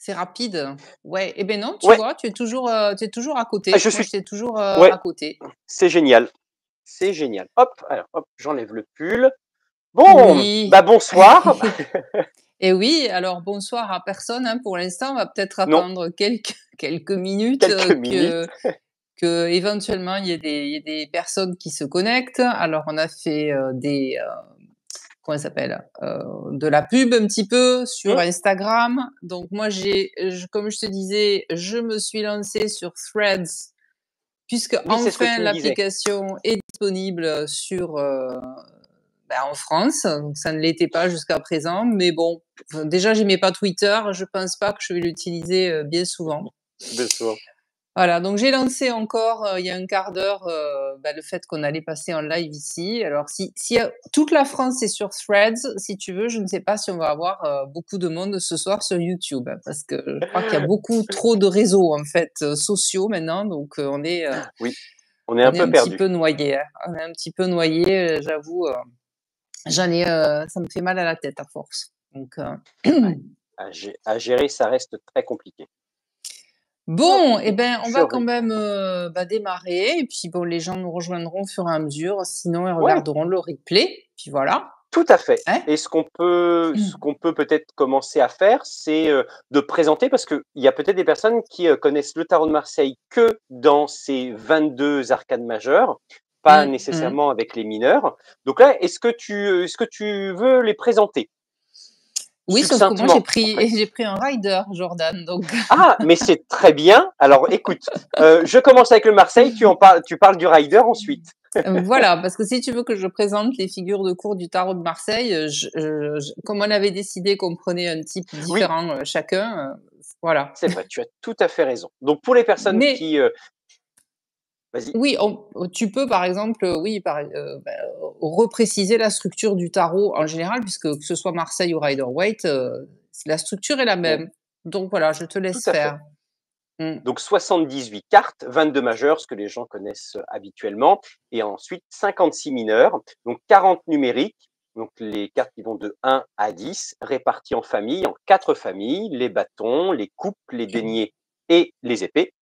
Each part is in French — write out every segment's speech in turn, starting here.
C'est rapide. Ouais, eh ben non, tu Ouais, vois, tu es toujours à je côté. Moi, suis j'étais toujours, ouais, à côté. c'est génial, c'est génial. Hop, alors hop, j'enlève le pull. Bon, Oui. bah, bonsoir. Et oui, alors bonsoir à personne, hein, pour l'instant. On va peut-être Non, attendre quelques minutes, quelques minutes. éventuellement il y ait des personnes qui se connectent. Alors on a fait, comment ça s'appelle? De la pub un petit peu sur Mmh, Instagram. Donc moi comme je te disais, je me suis lancée sur Threads puisque oui, c'est ce que enfin tu me disais. l'application est disponible en France. Donc ça ne l'était pas jusqu'à présent, mais bon, déjà j'aimais pas Twitter, je pense pas que je vais l'utiliser, bien souvent. Bien sûr. Voilà, donc j'ai lancé encore, il y a un quart d'heure, le fait qu'on allait passer en live ici. Alors si, toute la France est sur Threads, si tu veux, je ne sais pas si on va avoir, beaucoup de monde ce soir sur YouTube, hein, parce que je crois qu'il y a beaucoup trop de réseaux, en fait, sociaux maintenant, donc Oui, on est un on est peu un petit perdu. peu noyés, hein. On est un petit peu noyés, j'avoue, ça me fait mal à la tête à force, donc Ouais, à gérer, ça reste très compliqué. Hop, Bon, eh donc ben, on je va quand ré même, démarrer et puis bon, les gens nous rejoindront au fur et à mesure, sinon ils ouais, regarderont le replay, puis voilà, tout à fait, hein? et ce qu'on peut peut-être commencer à faire, c'est, de présenter, parce qu'il y a peut-être des personnes qui, connaissent le tarot de Marseille que dans ces 22 arcanes majeures, pas Mmh mh. nécessairement avec les mineurs. Donc là, est-ce que tu veux les présenter? Oui, sauf que moi j'ai Succinctement, en pris fait. j'ai pris un rider, Jordan, donc Ah, mais c'est très bien. Alors écoute, je commence avec le Marseille, tu parles du Rider ensuite. voilà, parce que si tu veux que je présente les figures de cour du tarot de Marseille, je comme on avait décidé qu'on prenait un type Oui, différent, chacun, voilà. c'est vrai, tu as tout à fait raison. Donc pour les personnes Mais qui, vas-y. oui, tu peux par exemple, oui, repréciser la structure du tarot en général puisque que ce soit Marseille ou Rider-Waite, la structure est la Mmh, même. Donc voilà, je te tout laisse à fait. faire. Mmh. Donc 78 cartes, 22 majeures, ce que les gens connaissent, habituellement, et ensuite 56 mineurs, donc 40 numériques, donc les cartes qui vont de 1 à 10, réparties en familles, en 4 familles: les bâtons, les coupes, les deniers et les épées.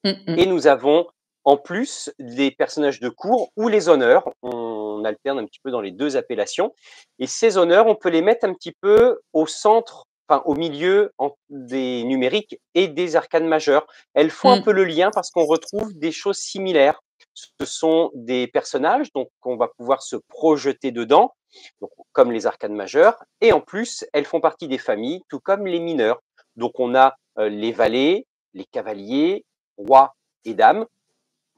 Mmh Et mh. nous avons en plus les personnages de cour ou les honneurs. On alterne un petit peu dans les 2 appellations, et ces honneurs, on peut les mettre un petit peu au centre, enfin au milieu des numériques et des arcanes majeures. Elles font un peu Mmh. le lien parce qu'on retrouve des choses similaires. Ce sont des personnages, donc on va pouvoir se projeter dedans, donc comme les arcanes majeures, et en plus, elles font partie des familles, tout comme les mineurs. Donc on a, les valets, les cavaliers, rois et dames,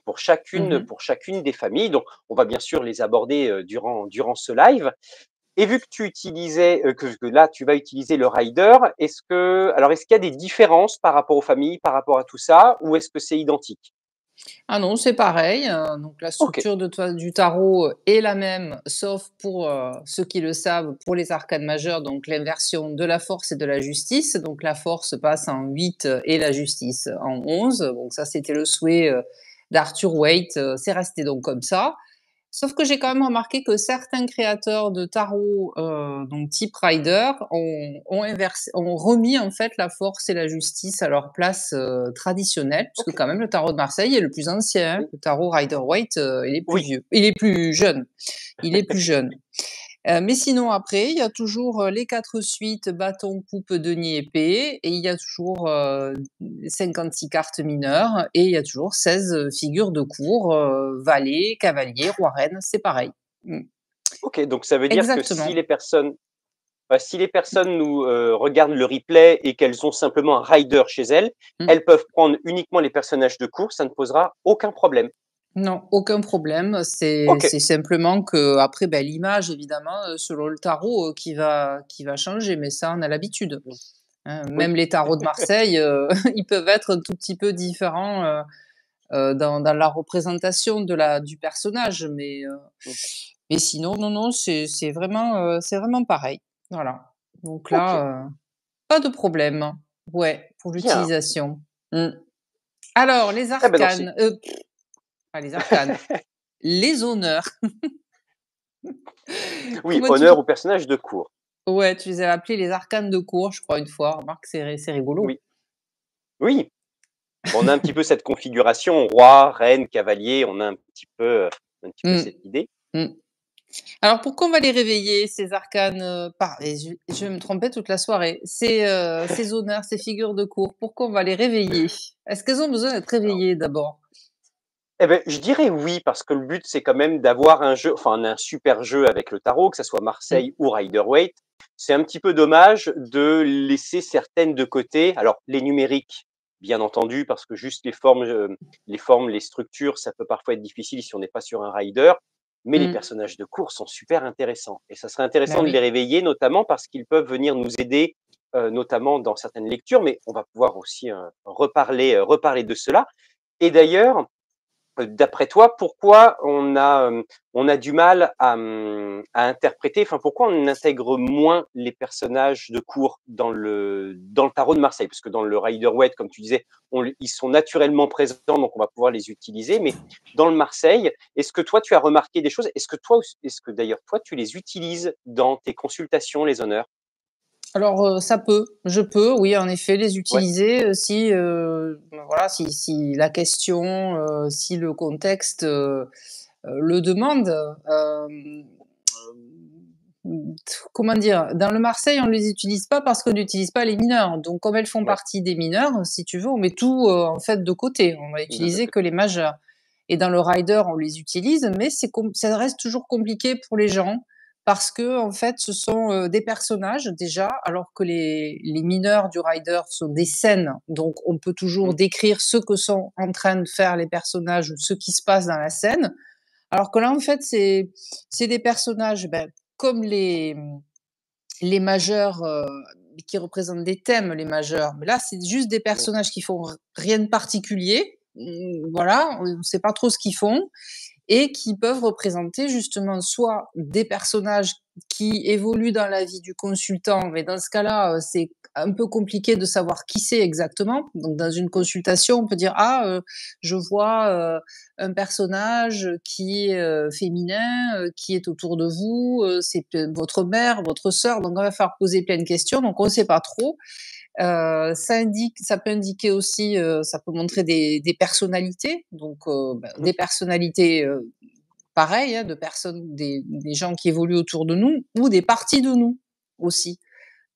Mmh mh. pour chacune des familles. Donc, on va bien sûr les aborder, durant ce live. Et vu que tu utilisais, que là, tu vas utiliser le rider, est-ce qu'il y a des différences par rapport aux familles, par rapport à tout ça, ou est-ce que c'est identique? Ah non, c'est pareil, donc la OK, structure du tarot est la même, sauf pour, ceux qui le savent, pour les arcanes majeures, donc l'inversion de la force et de la justice. Donc la force passe en 8 et la justice en 11. Donc ça, c'était le souhait, d'Arthur Waite, c'est resté donc comme ça. Sauf que j'ai quand même remarqué que certains créateurs de tarot, donc type Rider, ont remis en fait la force et la justice à leur place, traditionnelle, puisque OK. quand même le tarot de Marseille est le plus ancien, hein. Oui, Le tarot Rider-Waite, il est plus oui, vieux, il est plus jeune, il est plus jeune. Mais sinon après, il y a toujours, les 4 suites bâton, coupe, denier, épée et il y a toujours, 56 cartes mineures et il y a toujours 16 figures de cour, valet, cavalier, roi, reine, c'est pareil. Mmh. OK, donc ça veut dire que si Exactement. les personnes si les personnes nous, regardent le replay et qu'elles ont simplement un rider chez elles, Mmh. elles peuvent prendre uniquement les personnages de cour, ça ne posera aucun problème. Non, aucun problème. OK. C'est simplement qu'après, l'image évidemment, selon le tarot, qui va changer, mais ça, on a l'habitude. Mmh. Hein. Oui. Même les tarots de Marseille, ils peuvent être un tout petit peu différents, dans la représentation du personnage, Mmh. mais sinon, non, non, c'est vraiment pareil. Voilà. Donc OK, là, pas de problème. Ouais, pour bien. l'utilisation. Mmh. Alors les Eh ben, dans ces arcanes, pas les arcanes, les honneurs. oui, Comment tu honneur aux personnages de cour. Ouais, tu les avais appelés les arcanes de cour, je crois, une fois. Remarque, c'est rigolo. Oui, oui, on a un petit peu cette configuration roi, reine, cavalier, on a un petit peu Mmh, cette idée. mmh. Alors pourquoi on va les réveiller, ces arcanes, et je vais me tromper toute la soirée. Ces honneurs, ces figures de cour, pourquoi on va les réveiller? Est-ce qu'elles ont besoin d'être réveillées d'abord? Eh beh, je dirais oui, parce que le but, c'est quand même d'avoir un jeu, enfin, un super jeu avec le tarot, que ça soit Mmh, Marseille ou Rider-Waite. C'est un petit peu dommage de laisser certaines de côté. Alors, les numériques, bien entendu, parce que juste les structures, ça peut parfois être difficile si on n'est pas sur un rider. Mais les mmh. personnages de course sont super intéressants et ça serait Bah intéressant de les oui. réveiller, notamment parce qu'ils peuvent venir nous aider, notamment dans certaines lectures, mais on va pouvoir aussi, reparler de cela. Et d'ailleurs, d'après toi, pourquoi on a du mal à interpréter, enfin, pourquoi on intègre moins les personnages de cour dans le tarot de Marseille? Parce que dans le Rider-Waite, comme tu disais, ils sont naturellement présents, donc on va pouvoir les utiliser. Mais dans le Marseille, est-ce que toi, tu as remarqué des choses? Est-ce que d'ailleurs, toi, tu les utilises dans tes consultations, les honneurs? Alors, je peux, oui, en effet, les Ouais. utiliser, si, ben, voilà, si la question, si le contexte, le demande. Comment dire? Dans le Marseille, on ne les utilise pas parce qu'on n'utilise pas les mineurs. Donc comme elles font Ouais, partie des mineurs, si tu veux, on met tout, en fait, de côté. On va de utiliser que côté. les majeurs et dans le rider, on les utilise, mais ça reste toujours compliqué pour les gens parce que en fait, ce sont, des personnages déjà, alors que les mineurs du rider sont des scènes, donc on peut toujours Mmh, décrire ce que sont en train de faire les personnages ou ce qui se passe dans la scène. Alors que là, en fait, c'est des personnages, ben, comme les majeurs, qui représentent des thèmes, les majeurs. Mais là, c'est juste des ouais. personnages qui font rien de particulier. Voilà, on ne sait pas trop ce qu'ils font et qui peuvent représenter justement soit des personnages qui évoluent dans la vie du consultant, mais dans ce cas-là, c'est un peu compliqué de savoir qui c'est exactement. Donc dans une Mmh, consultation, on peut dire: «Ah, je vois, un personnage qui est, féminin, qui est autour de vous, c'est peut votre mère, votre sœur», donc on va faire poser plein de questions, donc on ne sait pas trop. Ça peut indiquer aussi, ça peut montrer des personnalités, donc mmh, des personnalités, pareil, hein, de personnes, des gens qui évoluent autour de nous ou des parties de nous aussi.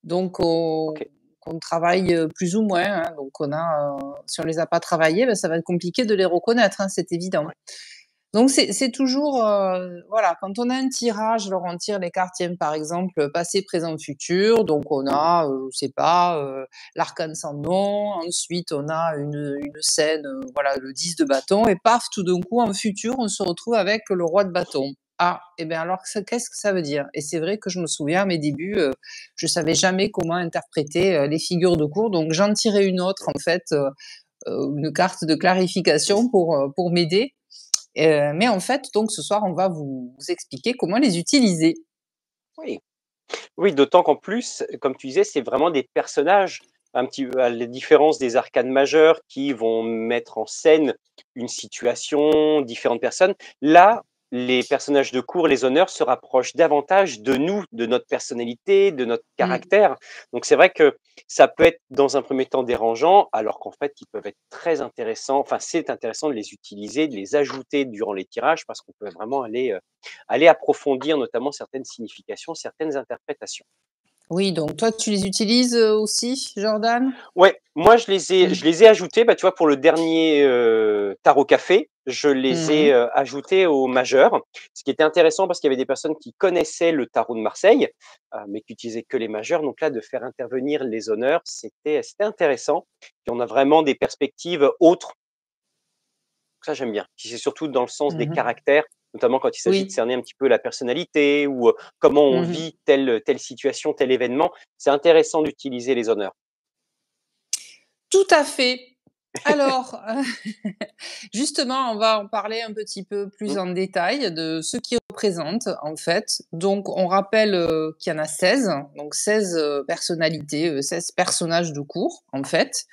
Donc OK. qu'on travaille, plus ou moins, hein, donc on a, si on les a pas travaillés, bah, ça va être compliqué de les reconnaître, hein, c'est évident. Ouais. Donc c'est toujours, voilà, quand on a un tirage, alors on tire les cartes, tiens, par exemple, passé, présent, futur, donc on a, je sais pas, l'arcane sans nom, ensuite on a une scène, voilà, le 10 de bâton et paf, tout d'un coup, en futur, on se retrouve avec le roi de bâton. Ah et bien alors ça qu'est-ce que ça veut dire? Et c'est vrai que je me souviens à mes débuts, je savais jamais comment interpréter, les figures de cour, donc j'en tirais une autre en fait, une carte de clarification pour m'aider. Mais en fait, donc ce soir, on va vous expliquer comment les utiliser. Oui. Oui, d'autant qu'en plus, comme tu disais, c'est vraiment des personnages, un petit peu à la différence des arcanes majeures qui vont mettre en scène une situation, différentes personnes. Là, les personnages de cour, les honneurs, se rapprochent davantage de nous, de notre personnalité, de notre Mmh. caractère. Donc c'est vrai que ça peut être dans un premier temps dérangeant, alors qu'en fait, ils peuvent être très intéressants. Enfin, c'est intéressant de les utiliser, de les ajouter durant les tirages parce qu'on peut vraiment aller approfondir notamment certaines significations, certaines interprétations. Oui, donc toi, tu les utilises, aussi, Jordan? Ouais, moi Mmh. je les ai ajoutés, bah, tu vois, pour le dernier, tarot café, je les ai, Mmh. ajoutés aux majeurs. Ce qui était intéressant parce qu'il y avait des personnes qui connaissaient le tarot de Marseille, mais qui utilisaient que les majeurs. Donc là, de faire intervenir les honneurs, c'était intéressant. Puis on a vraiment des perspectives autres. Ça, j'aime bien. Puis c'est surtout dans le sens des Mmh. caractères, notamment quand il s'agit de Oui. cerner un petit peu la personnalité ou, comment on Mmh. vit telle situation, tel événement. C'est intéressant d'utiliser les honneurs. Tout à fait. Alors, justement, on va en parler un petit peu plus Mmh, en détail de ce qu'ils représentent, en fait. Donc on rappelle, qu'il y en a 16, donc 16 personnalités, 16 personnages de cour, en fait.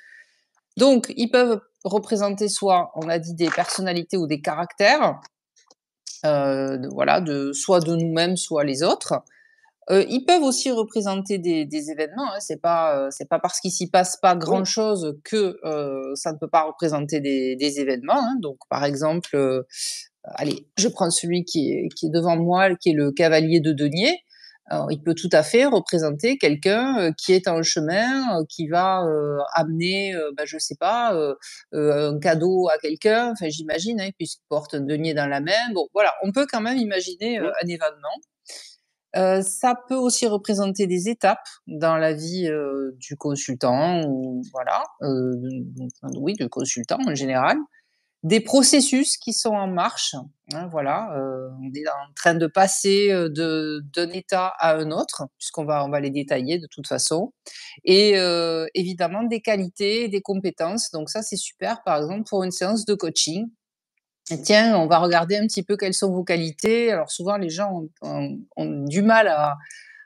Donc ils peuvent représenter soit, on a dit, des personnalités ou des caractères, voilà, soit de nous-mêmes, soit les autres. Ils peuvent aussi représenter des événements, hein. C'est pas parce qu'il s'y passe pas Oui, grand-chose que, ça ne peut pas représenter des événements, hein. Donc par exemple, allez, je prends celui qui est devant moi, qui est le cavalier de denier. Il peut tout à fait représenter quelqu'un, qui est en chemin, qui va, amener, bah, je sais pas, un cadeau à quelqu'un, enfin j'imagine, hein, puisqu'il porte un denier dans la main. Bon voilà, on peut quand même imaginer, mmh, un événement. Ça peut aussi représenter des étapes dans la vie, du consultant ou voilà, oui, du consultant en général. Des processus qui sont en marche, hein, voilà, on est en train de passer, d'un état à un autre, on va les détailler de toute façon et évidemment des qualités, des compétences, donc ça, c'est super, par exemple, pour une séance de coaching. Tiens, on va regarder un petit peu quelles sont vos qualités. Alors souvent, les gens ont du mal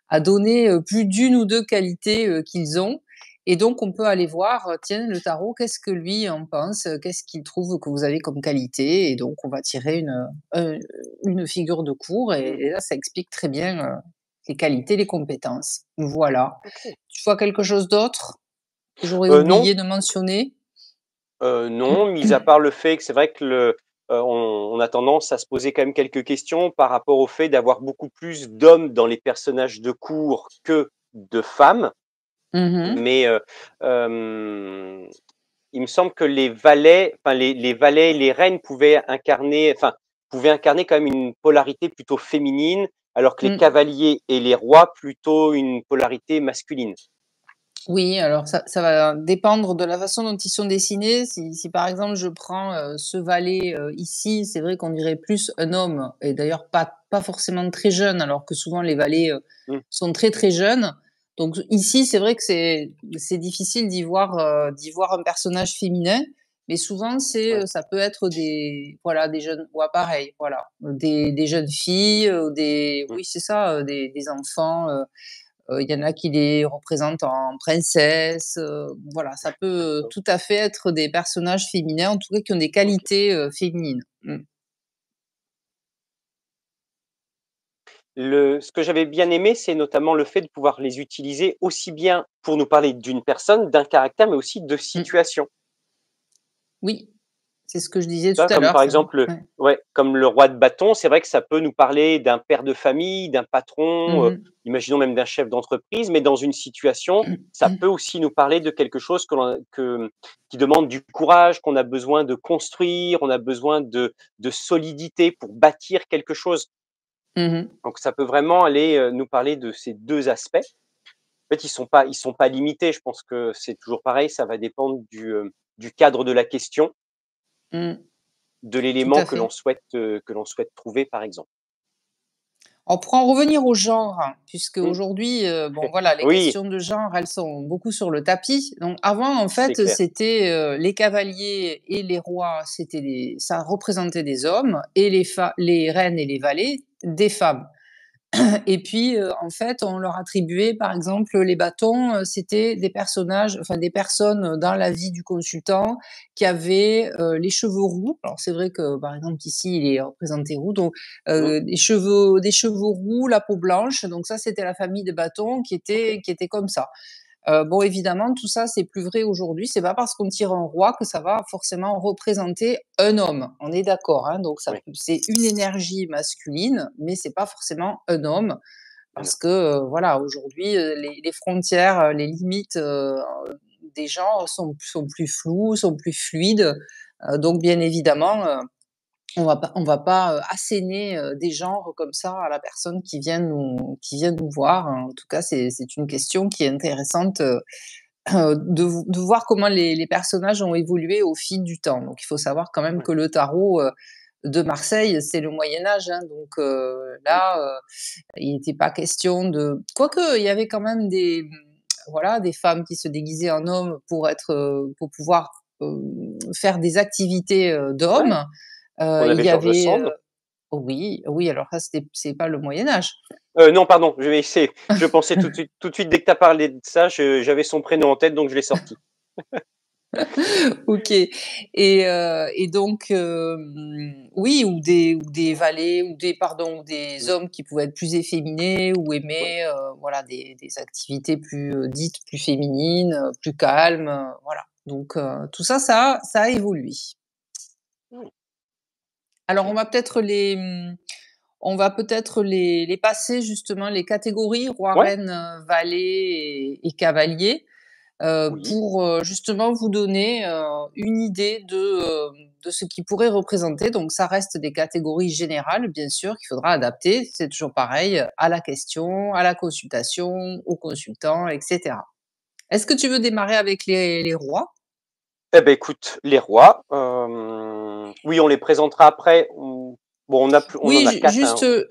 à donner, plus d'une ou 2 qualités, qu'ils ont et donc on peut aller voir, tiens, le tarot, qu'est-ce que lui en pense? Qu'est-ce qu'il trouve que vous avez comme qualité? Et donc on va tirer une figure de cours mmh, et là, ça explique très bien, les qualités, les compétences. Voilà. OK. Tu vois quelque chose d'autre que j'aurais oublié Non, de mentionner? non, mis à part le fait que c'est vrai que on a tendance à se poser quand même quelques questions par rapport au fait d'avoir beaucoup plus d'hommes dans les personnages de cour que de femmes. Mmh. Mais, il me semble que les valets, enfin les valets et les reines pouvaient incarner quand même une polarité plutôt féminine, alors que les Mmh. cavaliers et les rois plutôt une polarité masculine. Oui, alors ça va dépendre de la façon dont ils sont dessinés. Si par exemple je prends, ce valet, ici, c'est vrai qu'on dirait plus un homme et d'ailleurs pas forcément très jeune, alors que souvent les valets, Mmh, sont très, très jeunes. Donc ici, c'est vrai que c'est difficile d'y voir un personnage féminin, mais souvent ouais, ça peut être des voilà, des jeunes ouais pareil, voilà, des jeunes filles, des mmh, oui c'est ça, des enfants, il y en a qui les représentent en princesse, voilà, ça peut, d'accord, tout à fait être des personnages féminins, en tout cas qui ont des OK. qualités, féminines. Mmh. Ce que j'avais bien aimé, c'est notamment le fait de pouvoir les utiliser aussi bien pour nous parler d'une personne, d'un caractère, mais aussi de Mmh. situations. Oui, c'est ce que je disais Tu tout vois? à Comme l'heure, par c'est vrai. exemple, Ouais. ouais, comme le roi de bâton, c'est vrai que ça peut nous parler d'un père de famille, d'un patron, Mmh imaginons même d'un chef d'entreprise, mais dans une situation, ça mh. peut aussi nous parler de quelque chose qui demande du courage, qu'on a besoin de construire, on a besoin de solidité pour bâtir quelque chose. Mmh. Donc ça peut vraiment aller, nous parler de ces 2 aspects. En fait, ils sont pas limités. Je pense que c'est toujours pareil, ça va dépendre du cadre de la question, Mmh. de Tout l'élément à fait. que l'on souhaite trouver, par exemple. Alors pour en revenir au genre, puisque Mmh. aujourd'hui, bon voilà, les Oui, questions de genre, elles sont beaucoup sur le tapis. Donc avant, en c'est fait, clair. c'était, les cavaliers et les rois, ça représentait des hommes et les reines et les valets, des femmes. Et puis, en fait, on leur attribuait, par exemple, les bâtons, c'était des personnages, enfin des personnes, dans la vie du consultant qui avaient, les cheveux roux. Alors c'est vrai que, par exemple, ici, il est représenté roux, donc Mmh. des cheveux roux, la peau blanche, donc ça, c'était la famille des bâtons OK. qui était comme ça. Bon, évidemment, tout ça, c'est plus vrai aujourd'hui. C'est pas parce qu'on tire un roi que ça va forcément représenter un homme. On est d'accord, hein? Donc Oui. c'est une énergie masculine, mais c'est pas forcément un homme Ah non. parce que, voilà, aujourd'hui, les frontières, les limites, des genres sont plus floues, sont plus fluides, donc bien évidemment, on va pas, asséner, des genres comme ça à la personne qui vient nous voir. En tout cas, c'est une question qui est intéressante, de voir comment les personnages ont évolué au fil du temps. Donc il faut savoir quand même Ouais. que le tarot, de Marseille, c'est le Moyen Âge, hein, donc Mmh. là, il n'était pas question de quoique il y avait quand même voilà, des femmes qui se déguisaient en hommes pour pouvoir, faire des activités, Ouais. d'hommes. On Il avait y George avait, Sand. oui, oui, alors ça, c'est pas le Moyen Âge. Non, pardon, je vais essayer. Je pensais tout de suite dès que tu as parlé de ça, j'avais son prénom en tête, donc je l'ai sorti. OK et donc oui ou des valets ou des pardon, ou des Mmh. hommes qui pouvaient être plus efféminés ou Oui, aimer, voilà des activités plus, dites plus féminines, plus calmes, voilà. Donc tout ça, ça a évolué. oui, Alors OK. on va peut-être les passer justement les catégories roi, Ouais, reine, valet et cavalier. oui, Pour, justement vous donner, une idée de ce qu'ils pourraient représenter. Donc ça reste des catégories générales, bien sûr, qu'il faudra adapter. C'est toujours pareil, à la question, à la consultation, au consultant et cetera. Est-ce que tu veux démarrer avec les rois? eh ben écoute, les rois, oui, on les présentera après, ou bon, on en Oui, a ju 4, juste, hein.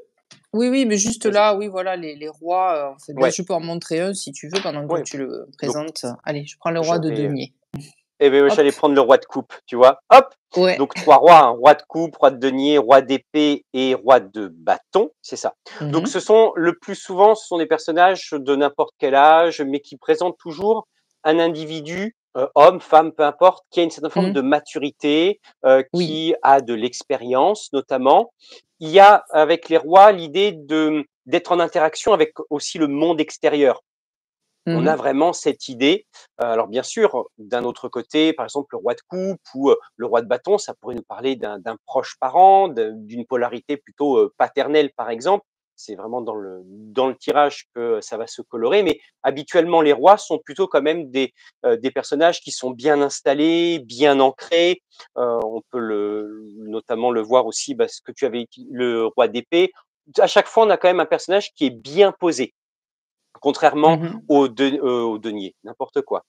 oui, oui, mais juste Vas-y. là, oui, voilà, les rois, en fait, ben, Ouais, je peux en montrer un si tu veux pendant que ouais, tu le donc présentes. Allez, je prends le roi de j'avais, denier. eh beh, Hop, j'allais prendre le roi de coupe, tu vois? Hop! ouais. Donc 3 rois, hein, roi de coupe, roi de denier, roi d'épée et roi de bâton, c'est ça. Donc Mmh. le plus souvent, ce sont des personnages de n'importe quel âge, mais qui présentent toujours un individu, homme, femme, peu importe, qui a une certaine forme Mmh. de maturité, Oui. qui a de l'expérience notamment. Il y a avec les rois l'idée d'être en interaction avec aussi le monde extérieur. On a Mmh. vraiment cette idée. Alors bien sûr, d'un autre côté, par exemple, le roi de coupe ou, le roi de bâton, ça pourrait nous parler d'un proche parent, d'une polarité plutôt, paternelle, par exemple. C'est vraiment dans le tirage que ça va se colorer, mais habituellement, les rois sont plutôt quand même des personnages qui sont bien installés, bien ancrés. On peut notamment le voir aussi, bah, ce que tu avais uti le roi d'épée. À chaque fois, on a quand même un personnage qui est bien posé. Contrairement Mmh. aux deniers, n'importe quoi.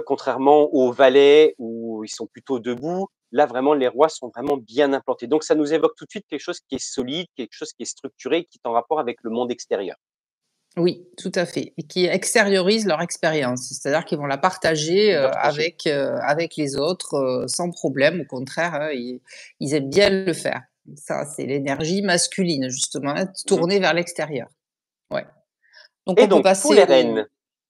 Contrairement aux valets où ils sont plutôt debout, là vraiment les rois sont vraiment bien implantés. Donc ça nous évoque tout de suite quelque chose qui est solide, quelque chose qui est structuré, qui est en rapport avec le monde extérieur. Oui, tout à fait et qui extériorisent leur expérience. C'est-à-dire qu'ils vont la partager, Partager. avec les autres, sans problème. Au contraire, hein, ils aiment bien le faire. Ça, c'est l'énergie masculine justement, hein, Mmh. tournée vers l'extérieur. Ouais. Donc Et on peut donc pour passer les au reines,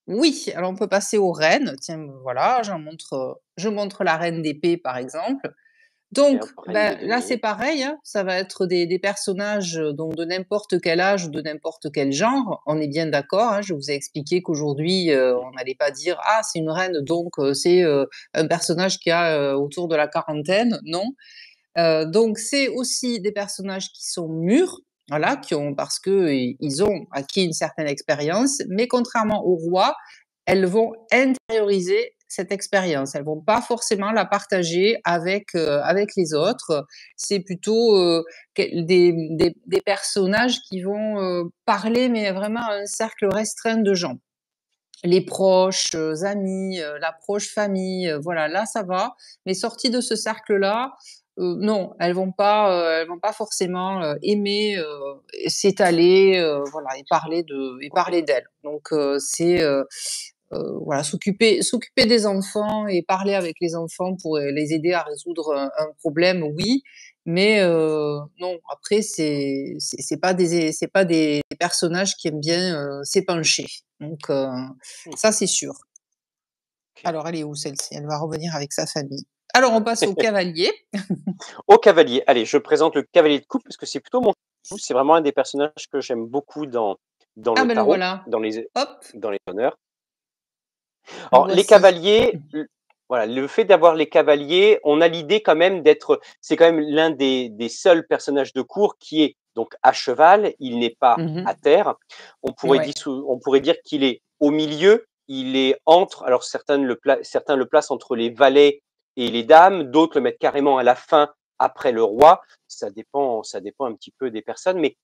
oui, alors on peut passer aux reines. Tiens, voilà, je montre la reine d'épée, par exemple. et Donc, hop, reine de ben, là, c'est denier, pareil, hein, ça va être des personnages, donc de n'importe quel âge ou de n'importe quel genre. On est bien d'accord, hein, je vous ai expliqué qu'aujourd'hui, mmh, on n'allait pas dire: «Ah, c'est une reine, donc c'est, un personnage qui a, autour de la quarantaine». Non, donc c'est aussi des personnages qui sont mûrs, voilà, qui ont parce qu'ils ont acquis une certaine expérience, mais contrairement aux rois, elles vont intérioriser cette expérience. Elles vont pas forcément la partager avec les autres. C'est plutôt, des personnages qui vont, parler, mais vraiment à un cercle restreint de gens. Les proches, amis, la proche famille, voilà, là ça va, mais sorties de ce cercle-là, non, elles vont pas forcément, aimer, s'étaler, voilà et OK. parler d'elles. Donc voilà, s'occuper des enfants et parler avec les enfants pour, les aider à résoudre un problème, oui, mais non, après c'est pas des personnages qui aiment bien, s'épancher. Donc Mmh, ça, c'est sûr. OK. Alors elle est où celle-ci? Elle va revenir avec sa famille. Alors on passe au cavalier. Au cavalier, allez, je présente le cavalier de coupe parce que c'est plutôt mon chouchou, c'est vraiment un des personnages que j'aime beaucoup dans Ah le ben le tarot, voilà. dans les Hop, honneurs. le Alors les voici. cavaliers, voilà, le fait d'avoir les cavaliers, on a l'idée quand même d'être c'est quand même l'un des seuls personnages de cour qui est donc à cheval, il n'est pas Mmh. à terre. Ouais. On pourrait dire qu'il est au milieu, il est entre alors certains le placent entre les valets et les dames, d'autres le mettent carrément à la fin après le roi. Ça dépend un petit peu des personnes, mais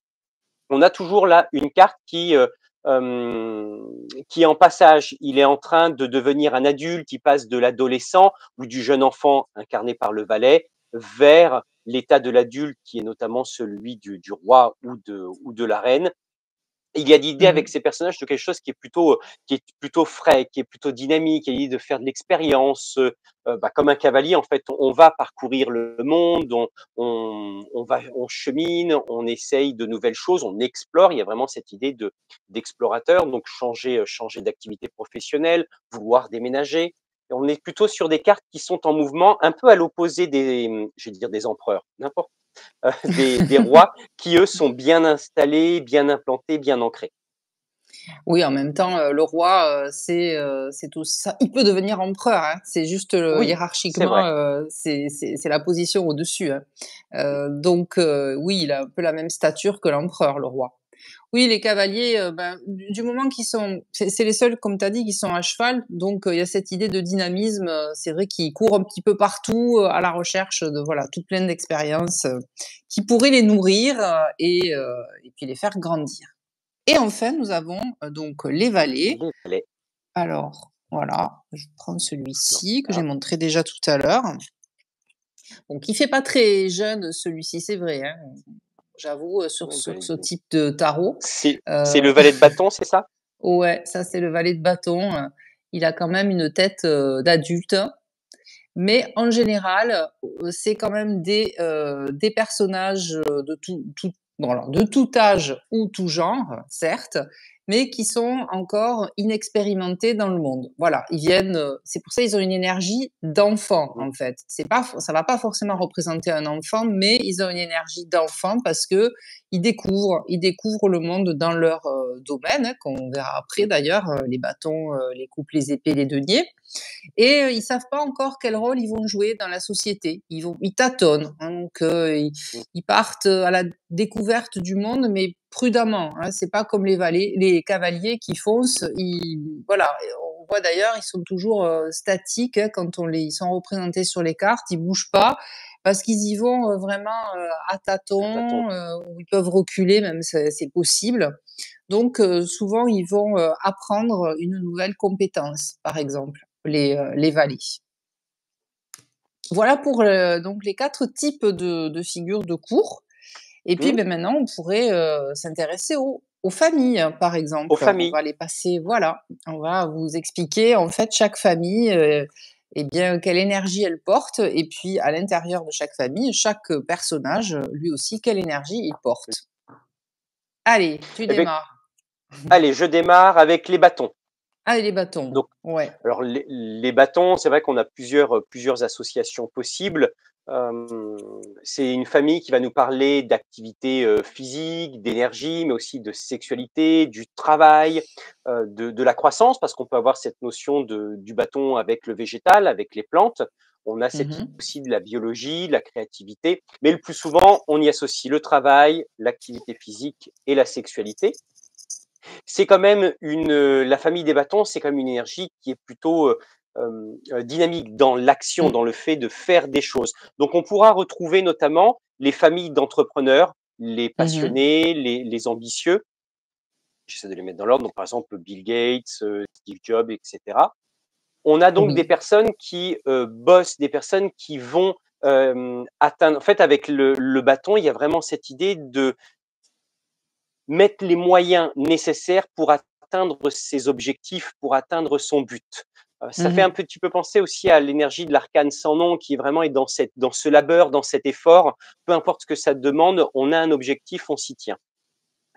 on a toujours là une carte qui est en passage. Il est en train de devenir un adulte, il passe de l'adolescent ou du jeune enfant incarné par le valet vers l'état de l'adulte qui est notamment celui du roi ou de la reine. Il y a l'idée avec Mmh. ces personnages de quelque chose qui est plutôt frais, qui est plutôt dynamique, il y a l'idée de faire de l'expérience, bah, comme un cavalier en fait, on va parcourir le monde, on chemine, on essaye de nouvelles choses, on explore. Il y a vraiment cette idée d'explorateur, donc changer d'activité professionnelle, vouloir déménager, On est plutôt sur des cartes qui sont en mouvement, un peu à l'opposé je vais dire des empereurs, n'importe, des rois qui, eux, sont bien installés, bien implantés, bien ancrés. Oui, en même temps, le roi, c'est tout ça, il peut devenir empereur, hein. C'est juste, Oui, c'est hiérarchiquement, vrai. c'est la position au-dessus, hein. Donc oui, il a un peu la même stature que l'empereur, le roi. Oui, les cavaliers, ben, du moment qu'ils sont c'est les seuls, comme tu as dit, qui sont à cheval, donc il y a cette idée de dynamisme, c'est vrai qu'ils courent un petit peu partout, à la recherche de, voilà, tout plein d'expériences, qui pourraient les nourrir, et puis les faire grandir. Et enfin, nous avons, donc les valets. Les valets. Alors, voilà, je prends Alors celui-ci que j'ai là, montré déjà tout à l'heure. Donc il fait pas très jeune celui-ci, c'est vrai, hein. J'avoue, sur les sur valets ce de type de tarot. c'est le Heu, valet de bâton, c'est ça? ouais, ça c'est le valet de bâton, il a quand même une tête, d'adulte, mais en général, c'est quand même des personnages, de tout bon alors de tout âge ou tout genre, certes, mais qui sont encore inexpérimentés dans le monde. Voilà, ils viennent, c'est pour ça ils ont une énergie d'enfant, Mmh. en fait. C'est pas ça va pas forcément représenter un enfant, mais ils ont une énergie d'enfant parce qu'ils découvrent le monde dans leur, domaine, hein, qu'on verra après d'ailleurs, les bâtons, les coupes, les épées, les deniers. Et ils savent pas encore quel rôle ils vont jouer dans la société. Ils tâtonnent, hein, donc Mmh. ils partent, à la découverte du monde, mais prudemment, hein. C'est pas comme les cavaliers qui foncent, voilà, on voit d'ailleurs, ils sont toujours, statiques, hein, quand ils sont représentés sur les cartes, ils bougent pas parce qu'ils y vont, vraiment, à À tâtons. tâtons, ou ils peuvent reculer même, c'est possible. Donc souvent, ils vont, apprendre une nouvelle compétence, par exemple, les valets. Voilà pour, donc les 4 types de figures de cour. Et puis, Mmh. beh, maintenant, on pourrait, s'intéresser aux familles, par Aux exemple. On familles. va les passer, voilà, on va vous expliquer, en fait, chaque famille, et bien, quelle énergie elle porte, et puis à l'intérieur de chaque famille, chaque personnage, lui aussi, quelle énergie il porte. Allez, tu Eh beh, démarres. allez, je démarre avec les bâtons. Allez, les bâtons. Donc Ouais. alors les bâtons, c'est vrai qu'on a plusieurs associations possibles. C'est une famille qui va nous parler d'activités, physiques, d'énergie, mais aussi de sexualité, du travail, de la croissance, parce qu'on peut avoir cette notion du bâton avec le végétal, avec les plantes. On a cette idée Mmh. aussi de la biologie, de la créativité, mais le plus souvent, on y associe le travail, l'activité physique et la sexualité. C'est quand même la famille des bâtons, c'est quand même une énergie qui est plutôt, dynamique dans l'action, Mmh. dans le fait de faire des choses. Donc on pourra retrouver notamment les familles d'entrepreneurs, les Mmh. passionnés, les ambitieux. J'essaie de les mettre dans l'ordre, donc par exemple Bill Gates, Steve Jobs et cetera. On a donc des Oui. personnes qui, bossent, des personnes qui vont, atteindre en fait avec le bâton, il y a vraiment cette idée de mettre les moyens nécessaires pour atteindre ses objectifs, pour atteindre son but. Ça fait un Mmh. petit peu penser aussi à l'énergie de l'arcane sans nom qui vraiment est dans ce labeur, dans cet effort. Peu importe ce que ça demande, on a un objectif, on s'y tient.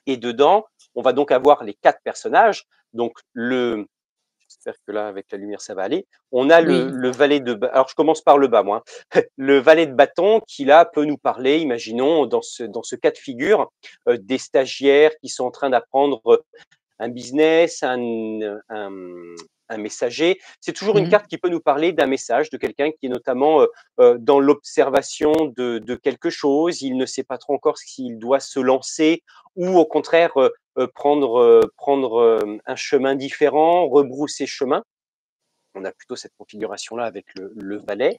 Et dedans, on va donc avoir les 4 personnages. Donc j'espère que là, avec la lumière, ça va aller. On a Oui. le valet alors je commence par le bas, moi, hein. Le valet de bâton qui, là, peut nous parler, imaginons, dans ce cas de figure, des stagiaires qui sont en train d'apprendre un business, un messager. C'est toujours une Mmh. carte qui peut nous parler d'un message, de quelqu'un qui est notamment, dans l'observation de quelque chose. Il ne sait pas trop encore s'il doit se lancer ou au contraire, prendre un chemin différent, rebrousser chemin. On a plutôt cette configuration-là avec le valet.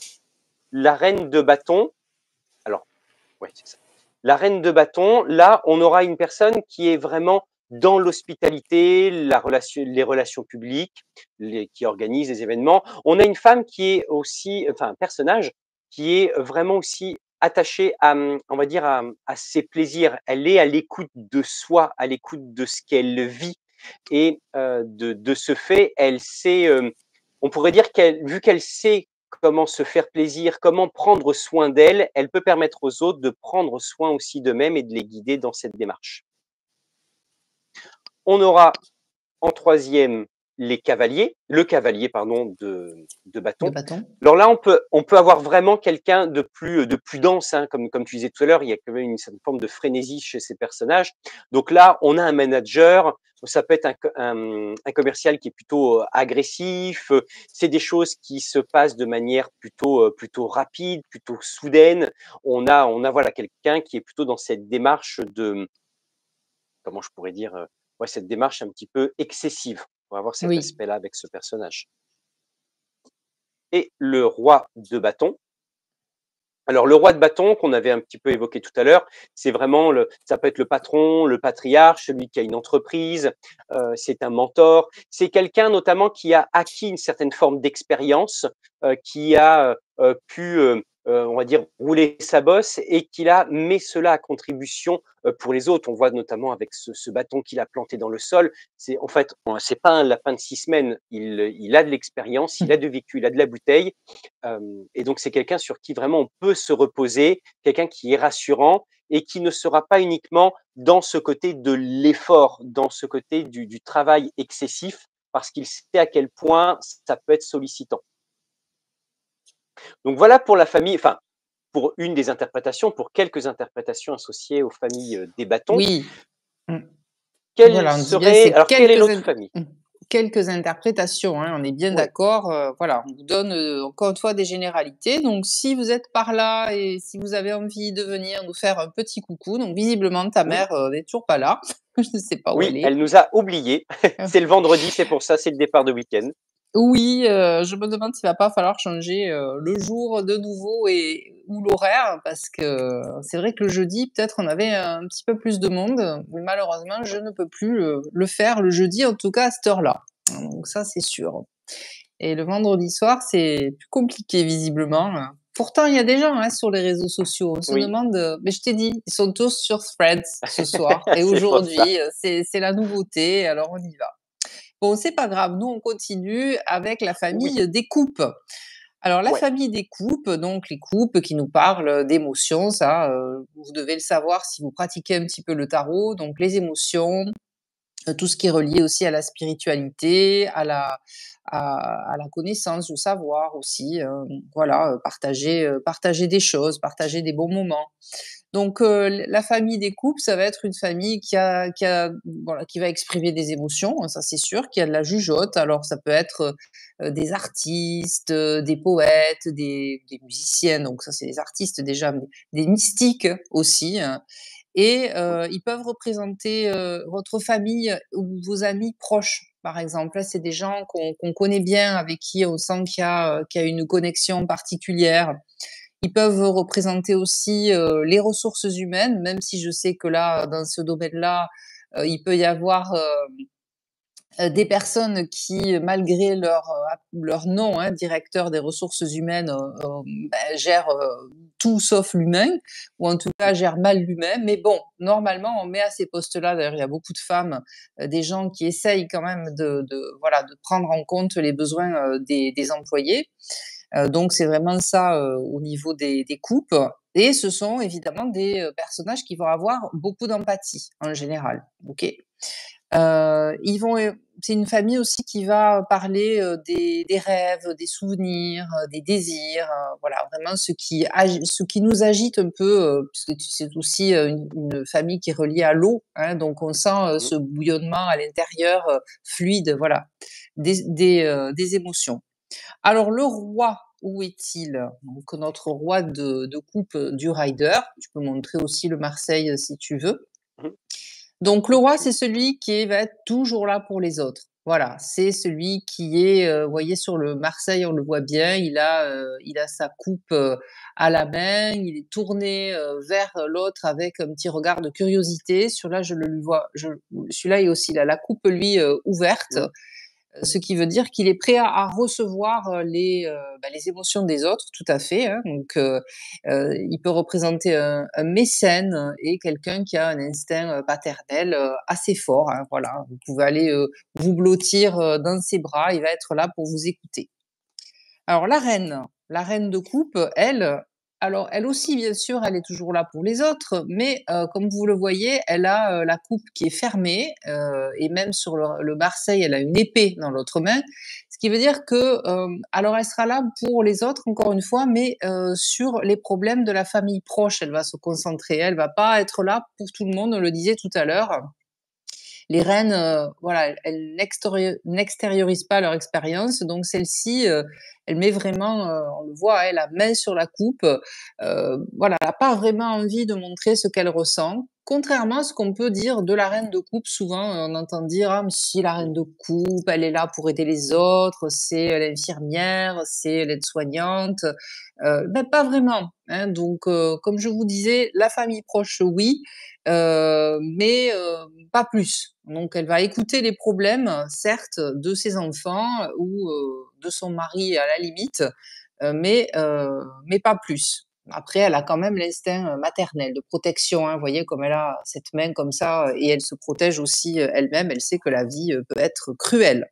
La reine de bâton, alors ouais, c'est ça. La reine de bâton, là, on aura une personne qui est vraiment dans l'hospitalité, les relations publiques, qui organise les événements. On a une femme qui est aussi, enfin un personnage qui est vraiment aussi attaché à, on va dire à ses plaisirs. Elle est à l'écoute de soi, à l'écoute de ce qu'elle vit et de ce fait, elle sait, on pourrait dire vu qu'elle sait comment se faire plaisir, comment prendre soin d'elle, elle peut permettre aux autres de prendre soin aussi d'eux-mêmes et de les guider dans cette démarche. On aura en troisième le cavalier pardon de de bâton. bâton. Alors là, on peut avoir vraiment quelqu'un de plus dense, hein, comme tu disais tout à l'heure, il y a quand même une certaine forme de frénésie chez ces personnages. Donc là, on a un manager, ça peut être un commercial qui est plutôt agressif. C'est des choses qui se passent de manière plutôt rapide, plutôt soudaine. On a voilà quelqu'un qui est plutôt dans cette démarche de, comment je pourrais dire, ouais, cette démarche un petit peu excessive. On va avoir cet Oui, aspect-là avec ce personnage. Et le roi de bâton. Alors, le roi de bâton qu'on avait un petit peu évoqué tout à l'heure, c'est vraiment ça peut être le patron, le patriarche, celui qui a une entreprise, c'est un mentor. C'est quelqu'un notamment qui a acquis une certaine forme d'expérience, qui a pu, on va dire, rouler sa bosse et qui là met cela à contribution pour les autres. On voit notamment avec ce bâton qu'il a planté dans le sol. C'est en fait, c'est pas un lapin de 6 semaines. Il a de l'expérience, il a du vécu, il a de la bouteille. Et donc, c'est quelqu'un sur qui vraiment on peut se reposer, quelqu'un qui est rassurant et qui ne sera pas uniquement dans ce côté de l'effort, dans ce côté du travail excessif, parce qu'il sait à quel point ça peut être sollicitant. Donc voilà pour la famille, enfin, pour une des interprétations, pour quelques interprétations associées aux familles des bâtons. oui. Mmh. Voilà, on dit bien Alors, quelle est l'autre famille? quelques interprétations, hein, on est bien Oui, d'accord, voilà, on vous donne, encore une fois des généralités, donc si vous êtes par là et si vous avez envie de venir nous faire un petit coucou, donc visiblement ta oui, mère, n'est toujours pas là, je ne sais pas où elle oui, est. elle nous a oubliés. C'est le vendredi, c'est pour ça, c'est le départ de week-end. Oui, je me demande s'il va pas falloir changer, le jour de nouveau et ou l'horaire parce que c'est vrai que le jeudi, peut-être, on avait un petit peu plus de monde, mais malheureusement, je ne peux plus, le faire le jeudi, en tout cas à cette heure-là. Donc ça, c'est sûr et le vendredi soir, c'est plus compliqué visiblement, Pourtant, il y a des gens, hein, sur les réseaux sociaux. On se Oui, demande, mais je t'ai dit, ils sont tous sur Threads ce soir et c'est pour ça. aujourd'hui, c'est la nouveauté, alors on y va. Bon, c'est pas grave, nous on continue avec la Oui, famille des coupes. Alors la ouais. famille des coupes, donc les coupes qui nous parlent d'émotions, ça, vous devez le savoir si vous pratiquez un petit peu le tarot, donc les émotions, tout ce qui est relié aussi à la spiritualité, à la connaissance, le savoir aussi, voilà, partager des choses, partager des bons moments. Donc, la famille des couples, ça va être une famille qui a voilà, qui va exprimer des émotions, hein, ça c'est sûr, qui a de la jugeote. Alors ça peut être, des artistes, des poètes, des musiciennes, donc ça c'est les artistes déjà, mais des mystiques aussi, hein et Mmh. ils peuvent représenter, votre famille ou vos amis proches, par exemple. Là, c'est des gens qu'on connaît bien, avec qui on sent qu'il y a une connexion particulière. Ils peuvent représenter aussi, les ressources humaines, même si je sais que là, dans ce domaine-là, il peut y avoir, des personnes qui, malgré leur nom, hein, directeur des ressources humaines, gèrent, tout sauf l'humain ou en tout cas gèrent mal l'humain. Mais bon, normalement, on met à ces postes-là, d'ailleurs, il y a beaucoup de femmes, des gens qui essayent quand même voilà, de prendre en compte les besoins, des employés. Donc c'est vraiment ça, au niveau des coupes et ce sont évidemment des, personnages qui vont avoir beaucoup d'empathie, en général, OK? Ils vont, c'est une famille aussi qui va parler, des rêves, des souvenirs, des désirs, voilà, vraiment ce qui nous agite un peu, puisque c'est aussi, une famille qui est reliée à l'eau, hein, donc on sent, Mmh. ce bouillonnement à l'intérieur, fluide, voilà, des émotions. Alors le roi, où est-il? Donc notre roi de coupe, du rider. Tu peux montrer aussi le Marseille, si tu veux. Mmh. Donc le Oui, roi, je c'est celui qui va être toujours là pour les autres. Voilà, c'est celui qui est, vous voyez sur le Marseille, on le voit bien, il a sa coupe, à la main, il est tourné, vers l'autre avec un petit regard de curiosité. Celui-là, je le lui vois celui-là, il aussi, il a la coupe, lui, ouverte, mmh. ce qui veut dire qu'il est prêt à recevoir, les émotions des autres, tout à fait, hein. Donc, il peut représenter un mécène et quelqu'un qui a un instinct, paternel, assez fort, hein, voilà. Vous pouvez aller, vous blottir, dans ses bras, il va être là pour vous écouter. Alors la reine de coupe, elle, Alors, elle aussi, bien sûr, elle est toujours là pour les autres, mais comme vous le voyez, elle a, la coupe qui est fermée, et même sur le Marseille, elle a une épée dans l'autre main. Ce qui veut dire que, alors elle sera là pour les autres, encore une fois, mais sur les problèmes de la famille proche, elle va se concentrer. Elle va pas être là pour tout le monde, on le disait tout à l'heure. Les reines, voilà, elles n'extériorisent pas leur expérience, donc celle-ci, elle met vraiment, on le voit, hein, la main sur la coupe, voilà, elle a pas vraiment envie de montrer ce qu'elle ressent. Contrairement à ce qu'on peut dire de la reine de coupe, souvent, on entend dire: «Ah mais si la reine de coupe, elle est là pour aider les autres, c'est, l'infirmière, c'est l'aide-soignante», pas vraiment, hein, donc comme je vous disais, la famille proche, oui, mais pas plus. Donc elle va écouter les problèmes, certes, de ses enfants ou de son mari à la limite, mais pas plus. Après, elle a quand même l'instinct, maternel de protection, hein. Vous voyez comme elle a cette main comme ça, et elle se protège aussi, elle-même. Elle sait que la vie, peut être cruelle.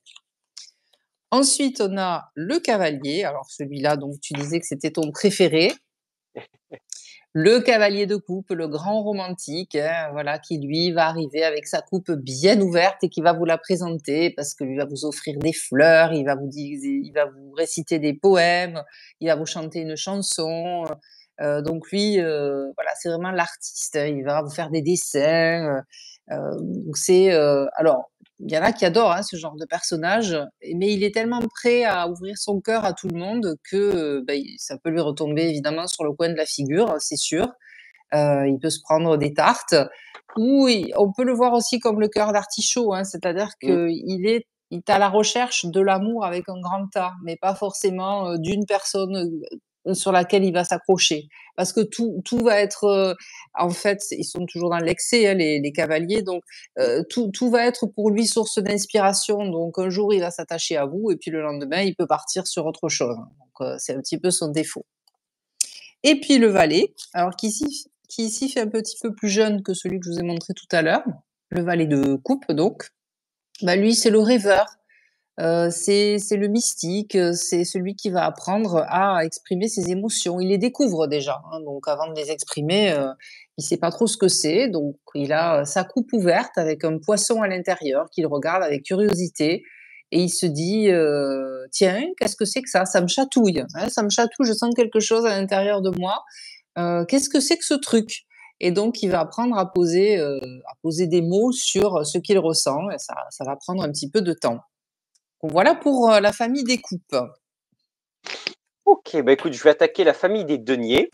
Ensuite, on a le cavalier. Alors celui-là, donc tu disais que c'était ton préféré. Le cavalier de coupe, le grand romantique, hein, voilà, qui lui va arriver avec sa coupe bien ouverte et qui va vous la présenter parce que lui va vous offrir des fleurs, il va vous réciter des poèmes, il va vous chanter une chanson. Donc lui, voilà, c'est vraiment l'artiste, hein, il va vous faire des dessins. Donc c'est, alors, il y en a qui adorent, hein, ce genre de personnage, mais il est tellement prêt à ouvrir son cœur à tout le monde que, ça peut lui retomber évidemment sur le coin de la figure, c'est sûr. Il peut se prendre des tartes ou on peut le voir aussi comme le cœur d'artichaut, hein, c'est-à-dire Mmh. qu'il est à la recherche de l'amour avec un grand A, mais pas forcément, d'une personne, sur laquelle il va s'accrocher. Parce que tout va être, en fait, ils sont toujours dans l'excès, hein, les cavaliers, donc tout va être pour lui source d'inspiration. Donc un jour, il va s'attacher à vous et puis le lendemain, il peut partir sur autre chose. Donc c'est un petit peu son défaut. Et puis le valet, alors qui ici fait un petit peu plus jeune que celui que je vous ai montré tout à l'heure, le valet de coupe donc. Bah, lui, c'est le rêveur, c'est le mystique, c'est celui qui va apprendre à exprimer ses émotions. Il les découvre déjà, hein, donc avant de les exprimer, il sait pas trop ce que c'est, donc il a, sa coupe ouverte avec un poisson à l'intérieur qu'il regarde avec curiosité et il se dit, «Tiens, qu'est-ce que c'est que ça? Ça me chatouille, hein, ça me chatouille, je sens quelque chose à l'intérieur de moi. Qu'est-ce que c'est que ce truc?» Et donc il va apprendre à poser des mots sur ce qu'il ressent et ça va prendre un petit peu de temps. Donc voilà pour, la famille des coupes. OK, bah, écoute, je vais attaquer la famille des deniers.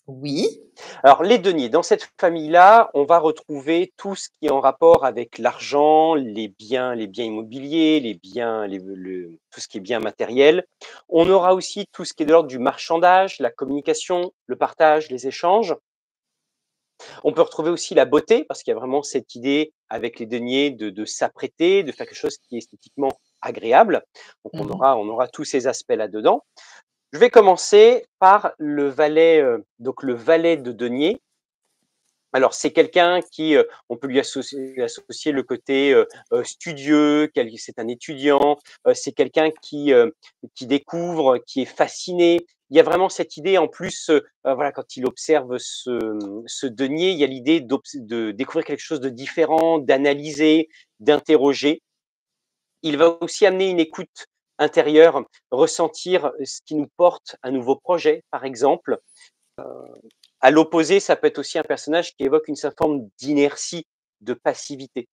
Oui. Alors les deniers, dans cette famille-là, on va retrouver tout ce qui est en rapport avec l'argent, les biens immobiliers, les biens, tout ce qui est bien matériel. On aura aussi tout ce qui est de l'ordre du marchandage, la communication, le partage, les échanges. On peut retrouver aussi la beauté, parce qu'il y a vraiment cette idée avec les deniers de s'apprêter, de faire quelque chose qui est esthétiquement agréable. Donc Mmh. on aura tous ces aspects là-dedans. Je vais commencer par le valet, donc le valet de denier. Alors c'est quelqu'un qui, on peut lui associer le côté, studieux, c'est un étudiant, c'est quelqu'un qui découvre, qui est fasciné. Il y a vraiment cette idée en plus, voilà, quand il observe ce denier, il y a l'idée de découvrir quelque chose de différent, d'analyser, d'interroger. Il va aussi amener une écoute intérieure, ressentir ce qui nous porte un nouveau projet, par exemple. À l'opposé, ça peut être aussi un personnage qui évoque une certaine forme d'inertie, de passivité.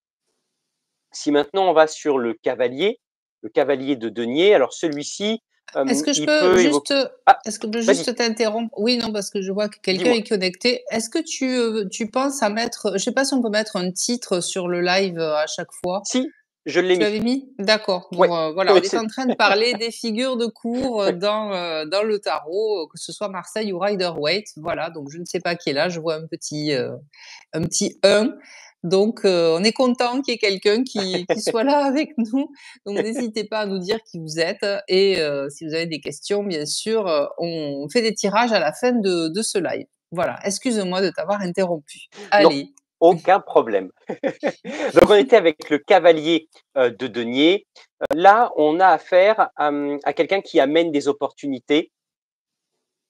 Si maintenant on va sur le cavalier de denier, alors celui-ci, Est-ce que je il peux peut évoquer. juste, Ah, est-ce que je peux vas-y, juste t'interrompre? Oui, non, parce que je vois que quelqu'un dis-moi. est connecté. Est-ce que tu penses à mettre, je sais pas si on peut mettre un titre sur le live, à chaque fois? Si, je l'ai Tu l'avais mis. mis? D'accord. Ouais, Bon, voilà, on ouais, est en train de parler des figures de cour, ouais. dans le tarot, que ce soit Marseille ou Rider-Waite. Voilà, donc je ne sais pas qui est là. Je vois un petit 1. Donc on est content qu'il y ait quelqu'un qui soit là avec nous. Donc n'hésitez pas à nous dire qui vous êtes et si vous avez des questions, bien sûr, on fait des tirages à la fin de ce live. Voilà, excuse-moi de t'avoir interrompu. Non, Allez. aucun problème. Donc on était avec le cavalier, de denier. Là, on a affaire à quelqu'un qui amène des opportunités.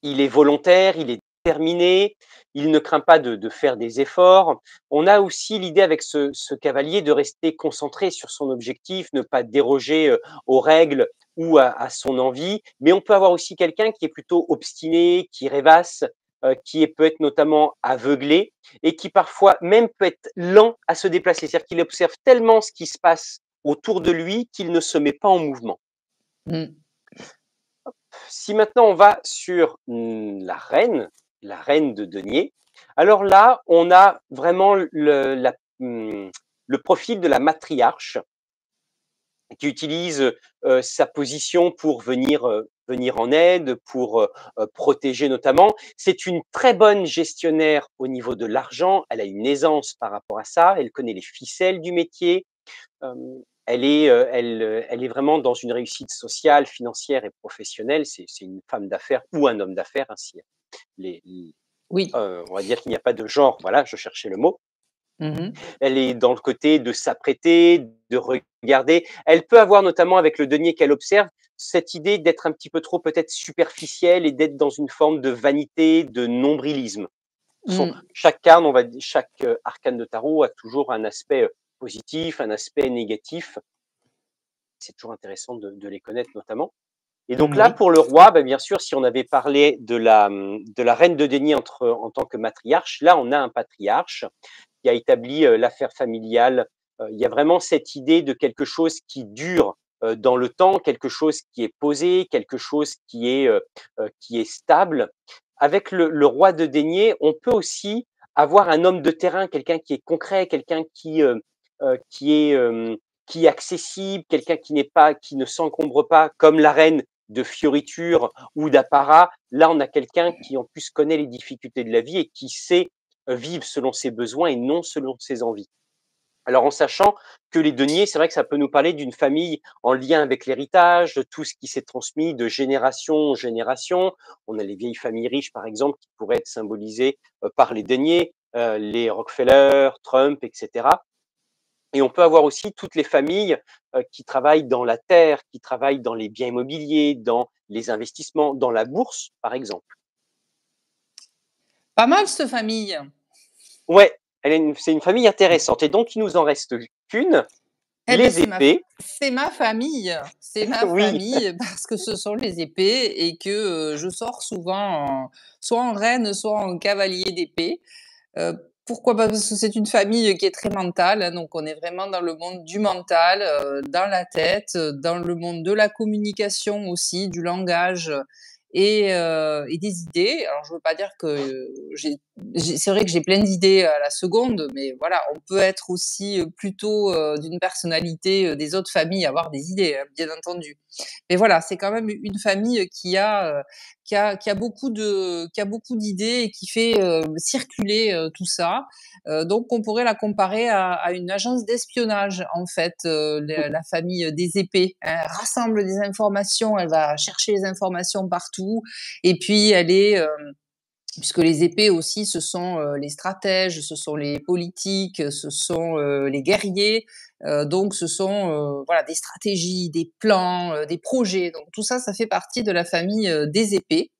Il est volontaire, il est déterminé, il ne craint pas de faire des efforts. On a aussi l'idée avec ce cavalier de rester concentré sur son objectif, ne pas déroger, aux règles ou à son envie. Mais on peut avoir aussi quelqu'un qui est plutôt obstiné, qui rêvasse, qui peut être notamment aveuglé et qui parfois même peut être lent à se déplacer. C'est-à-dire qu'il observe tellement ce qui se passe autour de lui qu'il ne se met pas en mouvement. Mmh. Si maintenant on va sur la reine de denier, alors là, on a vraiment le profil de la matriarche qui utilise sa position pour venir en aide, pour protéger notamment. C'est une très bonne gestionnaire au niveau de l'argent. Elle a une aisance par rapport à ça. Elle connaît les ficelles du métier. Elle est vraiment dans une réussite sociale, financière et professionnelle. C'est une femme d'affaires ou un homme d'affaires, hein, si Oui. on va dire qu'il n'y a pas de genre. Voilà, je cherchais le mot. Mmh. Elle est dans le côté de s'apprêter, de regarder. Elle peut avoir notamment avec le denier qu'elle observe, cette idée d'être un petit peu trop peut-être superficielle et d'être dans une forme de vanité, de nombrilisme. Mmh. Chaque carne, chaque arcane de tarot a toujours un aspect positif, un aspect négatif. C'est toujours intéressant de les connaître notamment. Et donc là, Oui. pour le roi, bah, bien sûr, si on avait parlé de la reine de denier en tant que matriarche, là, on a un patriarche qui a établi l'affaire familiale. Il y a vraiment cette idée de quelque chose qui dure dans le temps, quelque chose qui est posé, quelque chose qui est stable. Avec le roi de denier, on peut aussi avoir un homme de terrain, quelqu'un qui est concret, quelqu'un qui est qui est accessible, quelqu'un qui ne s'encombre pas, comme la reine de fioritures ou d'apparat. Là, on a quelqu'un qui en plus connaît les difficultés de la vie et qui sait vivre selon ses besoins et non selon ses envies. Alors en sachant que les deniers, c'est vrai que ça peut nous parler d'une famille en lien avec l'héritage, de tout ce qui s'est transmis de génération en génération. On a les vieilles familles riches, par exemple, qui pourraient être symbolisées par les deniers, les Rockefeller, Trump, etc. Et on peut avoir aussi toutes les familles qui travaillent dans la terre, qui travaillent dans les biens immobiliers, dans les investissements, dans la bourse, par exemple. Pas mal cette famille. Ouais, c'est une famille intéressante. Et donc, il nous en reste qu'une, Eh ben les épées. c'est ma famille. C'est ma Oui, famille parce que ce sont les épées et que, je sors souvent soit en reine, soit en cavalier d'épée. Pourquoi? Bah, parce que c'est une famille qui est très mentale, hein, donc on est vraiment dans le monde du mental, dans la tête, dans le monde de la communication aussi, du langage, et des idées. Alors je veux pas dire que, c'est vrai que j'ai plein d'idées à la seconde, mais voilà, on peut être aussi, plutôt, d'une personnalité, des autres familles, avoir des idées, hein, bien entendu. Mais voilà, c'est quand même une famille qui a beaucoup d'idées et qui fait, circuler, tout ça. Donc on pourrait la comparer à une agence d'espionnage en fait, la famille des épées. Elle rassemble des informations, elle va chercher les informations partout et puis elle est, puisque les épées aussi, ce sont, les stratèges, ce sont les politiques, ce sont, les guerriers, donc ce sont, voilà, des stratégies, des plans, des projets. Donc tout ça, ça fait partie de la famille, des épées.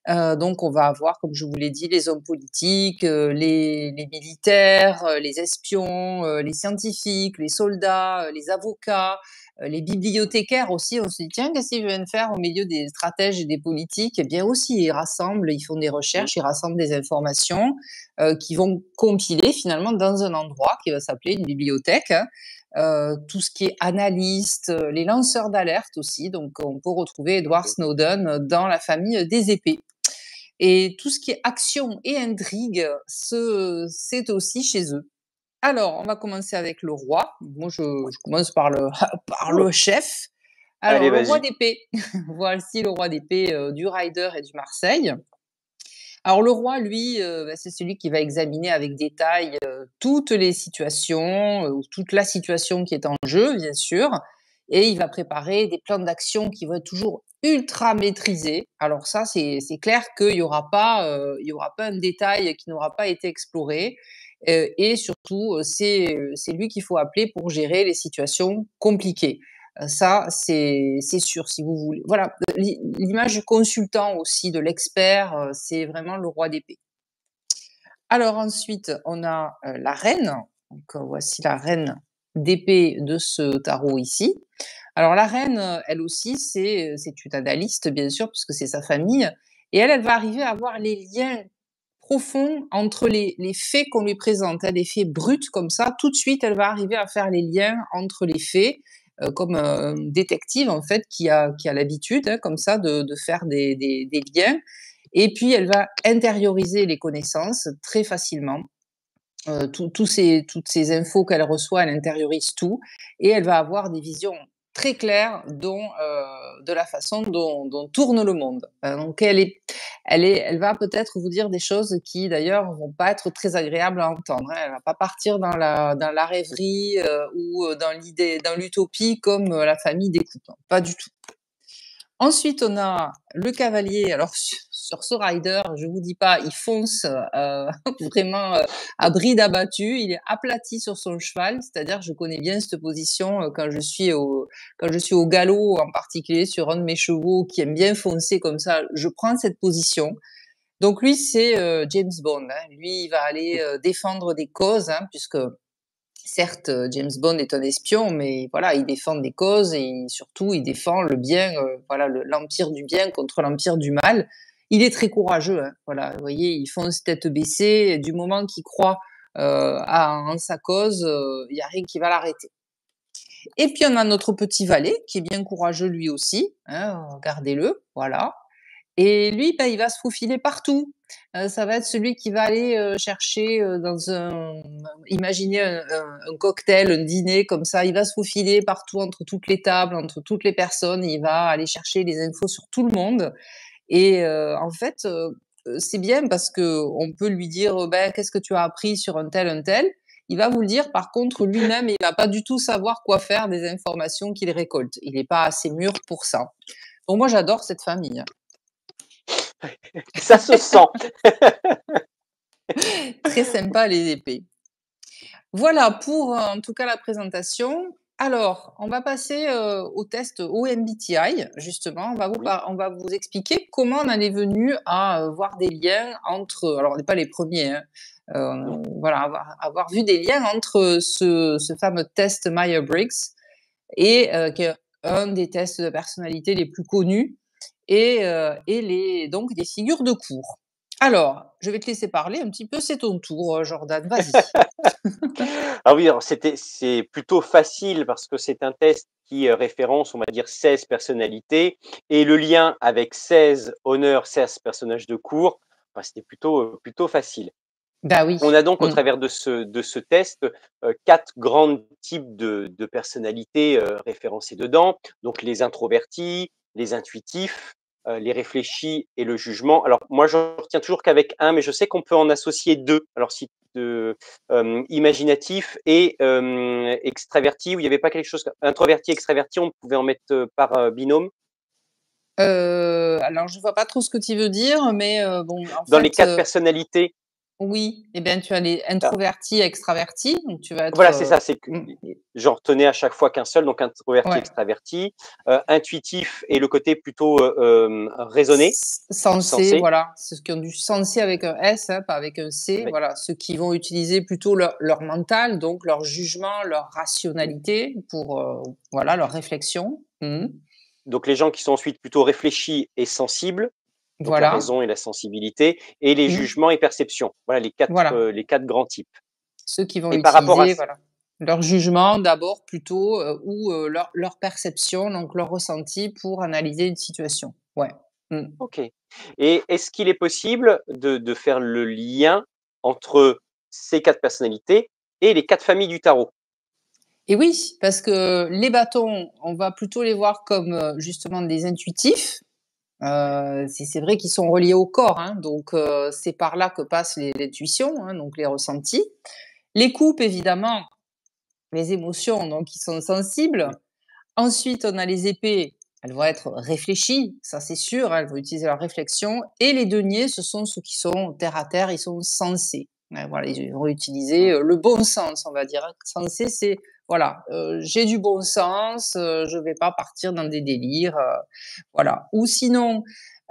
Donc on va avoir, comme je vous l'ai dit, les hommes politiques, les militaires, les espions, les scientifiques, les soldats, les avocats, les bibliothécaires aussi. On se dit: «Tiens, qu'est-ce qu'ils viennent faire au milieu des stratèges et des politiques?» Eh bien aussi, ils rassemblent, ils font des mmh, recherches, ils rassemblent des informations, qu'ils vont compiler finalement dans un endroit qui va s'appeler une bibliothèque, hein. Tout ce qui est analyste, les lanceurs d'alerte aussi, donc on peut retrouver Edward OK. Snowden dans la famille des épées. Et tout ce qui est action et intrigue, c'est aussi chez eux. Alors, on va commencer avec le roi. Moi, je commence par le, par Oh, le chef. Alors, allez, le roi vas-y. d'épée. Voici le roi d'épée du Rider et du Marseille. Alors, le roi, lui, bah, c'est celui qui va examiner avec détail toutes les situations, toute la situation qui est en jeu, bien sûr. Et il va préparer des plans d'action qui vont être toujours ultra maîtrisés. Alors ça, c'est clair qu'il y aura pas, il y aura pas un détail qui n'aura pas été exploré. Et surtout, c'est lui qu'il faut appeler pour gérer les situations compliquées. Ça, c'est sûr, si vous voulez voilà, l'image du consultant aussi, de l'expert, c'est vraiment le roi d'épée. Alors ensuite, on a, la reine, donc voici la reine d'épée de ce tarot ici. Alors la reine, elle aussi, c'est une analyste bien sûr puisque c'est sa famille et elle va arriver à voir les liens profonds entre les faits qu'on lui présente, hein, des faits bruts comme ça. Tout de suite, elle va arriver à faire les liens entre les faits, comme, détective en fait qui a l'habitude, hein, comme ça de faire des liens et puis elle va intérioriser les connaissances très facilement. Toutes ces infos qu'elle reçoit, elle intériorise tout et elle va avoir des visions très claires de la façon dont tourne le monde. Donc elle va peut-être vous dire des choses qui d'ailleurs vont pas être très agréables à entendre, hein. Elle va pas partir dans la rêverie, ou, dans l'idée dans l'utopie comme, la famille découpe, hein, pas du tout. Ensuite, on a le cavalier. Alors sur ce rider, je vous dis pas, il fonce, vraiment, à bride abattue. Il est aplati sur son cheval, c'est-à-dire je connais bien cette position, quand je suis au galop, en particulier sur un de mes chevaux qui aime bien foncer comme ça, je prends cette position. Donc lui, c'est, James Bond, hein. Lui, il va aller, défendre des causes, hein, puisque certes, James Bond est un espion, mais voilà, il défend des causes et surtout il défend le bien, voilà, l'empire du bien contre l'empire du mal. Il est très courageux, hein, voilà, vous voyez, il fonce tête baissée, et du moment qu'il croit en sa cause, il n'y a rien qui va l'arrêter. Et puis on a notre petit valet qui est bien courageux lui aussi, hein, regardez-le, voilà. Et lui, bah, il va se faufiler partout. Ça va être celui qui va aller, chercher, dans un imaginez un cocktail, un dîner comme ça, il va se faufiler partout entre toutes les tables, entre toutes les personnes, il va aller chercher les infos sur tout le monde et en fait, c'est bien parce qu'on peut lui dire: «Ben, qu'est-ce que tu as appris sur un tel?» Il va vous le dire, par contre lui-même, il va pas du tout savoir quoi faire des informations qu'il récolte. Il est pas assez mûr pour ça. Donc moi j'adore cette famille, hein. Ça se sent. Très sympa les épées. Voilà pour, en tout cas la présentation. Alors, on va passer, au test au MBTI justement. Oui. On va vous expliquer comment on en est venu à, voir des liens entre alors on n'est pas les premiers, hein, Non. voilà, avoir vu des liens entre ce fameux test Myers-Briggs et qui est un des tests de personnalité les plus connus et les donc des figures de cour. Alors, je vais te laisser parler un petit peu, c'est ton tour, Jordan, vas-y. Ah oui, alors c'est plutôt facile parce que c'est un test qui, référence, on va dire 16 personnalités et le lien avec 16 honneurs, 16 personnages de cour, bah, c'était plutôt facile. Bah oui. On a donc au Mmh. travers de ce test, 4 grands types de personnalités, référencées dedans. Donc les introvertis, les intuitifs, les réfléchis et le jugement. Alors moi, j'en retiens toujours qu'avec un, mais je sais qu'on peut en associer 2. Alors si imaginatif et extraverti, où il n'y avait pas quelque chose introverti, extraverti, on pouvait en mettre, par, binôme? Alors je vois pas trop ce que tu veux dire, mais bon, en Dans les fait, 4 personnalités, oui, et bien, tu as les ah, introvertis, extravertis, donc tu vas être, voilà, c'est ça, c'est que mmh, j'en retenais à chaque fois qu'un seul, donc introverti, ouais, extraverti, intuitif et le côté plutôt, raisonné, sensés, sensé, voilà, ceux qui ont du sensé avec un S, hein, pas avec un C, oui, voilà, ceux qui vont utiliser plutôt leur mental, donc leur jugement, leur oui. rationalité pour, voilà, leur réflexion. Mmh. Donc les gens qui sont ensuite plutôt réfléchis et sensibles, donc la Voilà. raison et la sensibilité et les Mmh. jugements et perceptions. Voilà Voilà. les 4 grands types Ceux qui vont et par rapport à utiliser, ç voilà, leur jugement d'abord plutôt, ou leur perception, donc leur ressenti pour analyser une situation. Ouais. Mmh. OK, et est-ce qu'il est possible de faire le lien entre ces 4 personnalités et les 4 familles du tarot? Et oui, parce que les bâtons, on va plutôt les voir comme, justement des intuitifs. C'est vrai qu'ils sont reliés au corps, hein, donc c'est par là que passe l'intuition, hein, donc les ressentis. Les coupes évidemment, les émotions, donc ils sont sensibles. Oui, Ensuite, on a les épées, elles vont être réfléchies, ça c'est sûr, hein, elles vont utiliser leur réflexion. Et les deniers, ce sont ceux qui sont terre à terre, ils sont sensés. Ouais, voilà, ils vont utiliser mmh, le bon sens, on va dire, hein. Sensé, c'est voilà, j'ai du bon sens, je vais pas partir dans des délires, voilà. Ou sinon,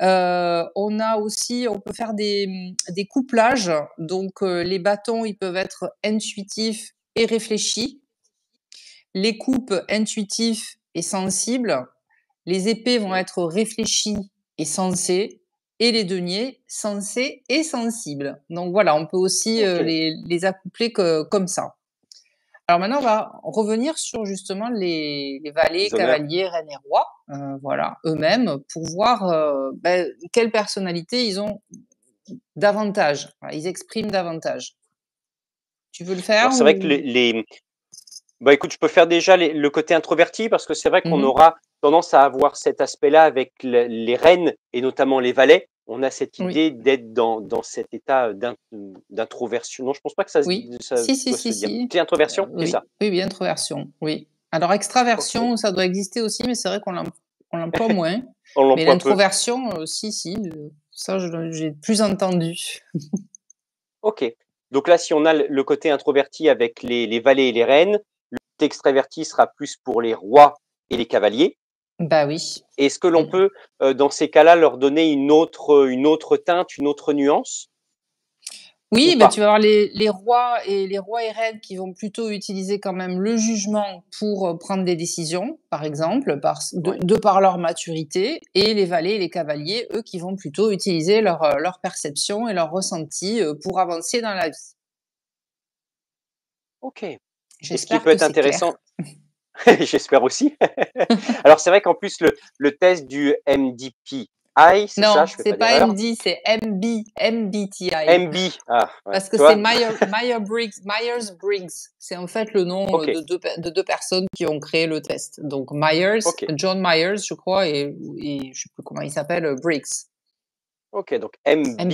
on peut faire des couplages, donc les bâtons, ils peuvent être intuitifs et réfléchis. Les coupes intuitifs et sensibles, les épées vont OK, être réfléchies et sensées et les deniers sensés et sensibles. Donc voilà, on peut aussi, OK. les accoupler comme ça. Alors maintenant, on va revenir sur justement les valets, Les honneurs. cavaliers, reines et rois, voilà, eux-mêmes pour voir, quelle personnalité ils ont davantage. Voilà, ils expriment davantage. Tu veux le faire Alors c'est vrai que ou? bah, écoute, je peux faire déjà le côté introverti parce que c'est vrai qu'on Mmh. aura tendance à avoir cet aspect-là avec les reines et notamment les valets. On a cette Oui, idée d'être dans cet état d'introversion. Non, je pense pas que ça se oui. ça Si, si, doit si, se dire. si. C'est introversion? C'est Oui, ça? oui, oui, introversion, oui. Alors OK. extraversion, ça doit exister aussi, mais c'est vrai on l'emploie moins. On Mais l'emploie peu. l'introversion, si, si, ça j'ai plus entendu. OK. Donc là, si on a le côté introverti avec les valets et les reines, le côté extraverti sera plus pour les rois et les cavaliers. Bah oui. Est-ce que l'on Mmh. peut, dans ces cas-là, leur donner une autre teinte, une autre nuance ou Oui, bah, tu pas? vas avoir les rois et reines qui vont plutôt utiliser quand même le jugement pour, prendre des décisions, par exemple, Ouais. de par leur maturité et les valets et les cavaliers, eux, qui vont plutôt utiliser leur perception et leur ressenti, pour avancer dans la vie. OK. Et ce qui J'espère peut que être c'est clair. intéressant j'espère aussi. Alors c'est vrai qu'en plus le test du MDPI, c'est ça? Non, Je fais c'est pas pas d'erreur? MD, c'est MBTI. MB, ah ouais, Parce que tu c'est vois? Myers-Briggs. C'est en fait le nom, OK, de 2 personnes qui ont créé le test. Donc Myers, OK, John Myers, je crois et je sais plus comment il s'appelle, Briggs. OK, donc MB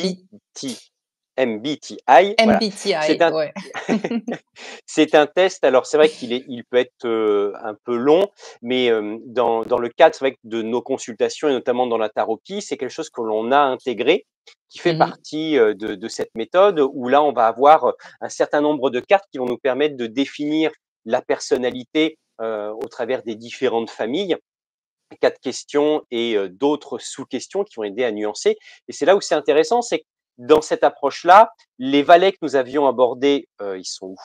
MBTI, voilà. C'est MBTI, un ouais. c'est un test, alors c'est vrai il peut être, un peu long, mais dans le cadre, c'est vrai que de nos consultations et notamment dans la tarotie, c'est quelque chose que l'on a intégré, qui fait Mmh. partie, de cette méthode où là, on va avoir, un certain nombre de cartes qui vont nous permettre de définir la personnalité, au travers des différentes familles. 4 questions et d'autres sous-questions qui vont aider à nuancer et c'est là où c'est intéressant, c'est que dans cette approche-là, les valets que nous avions abordés, ils sont où?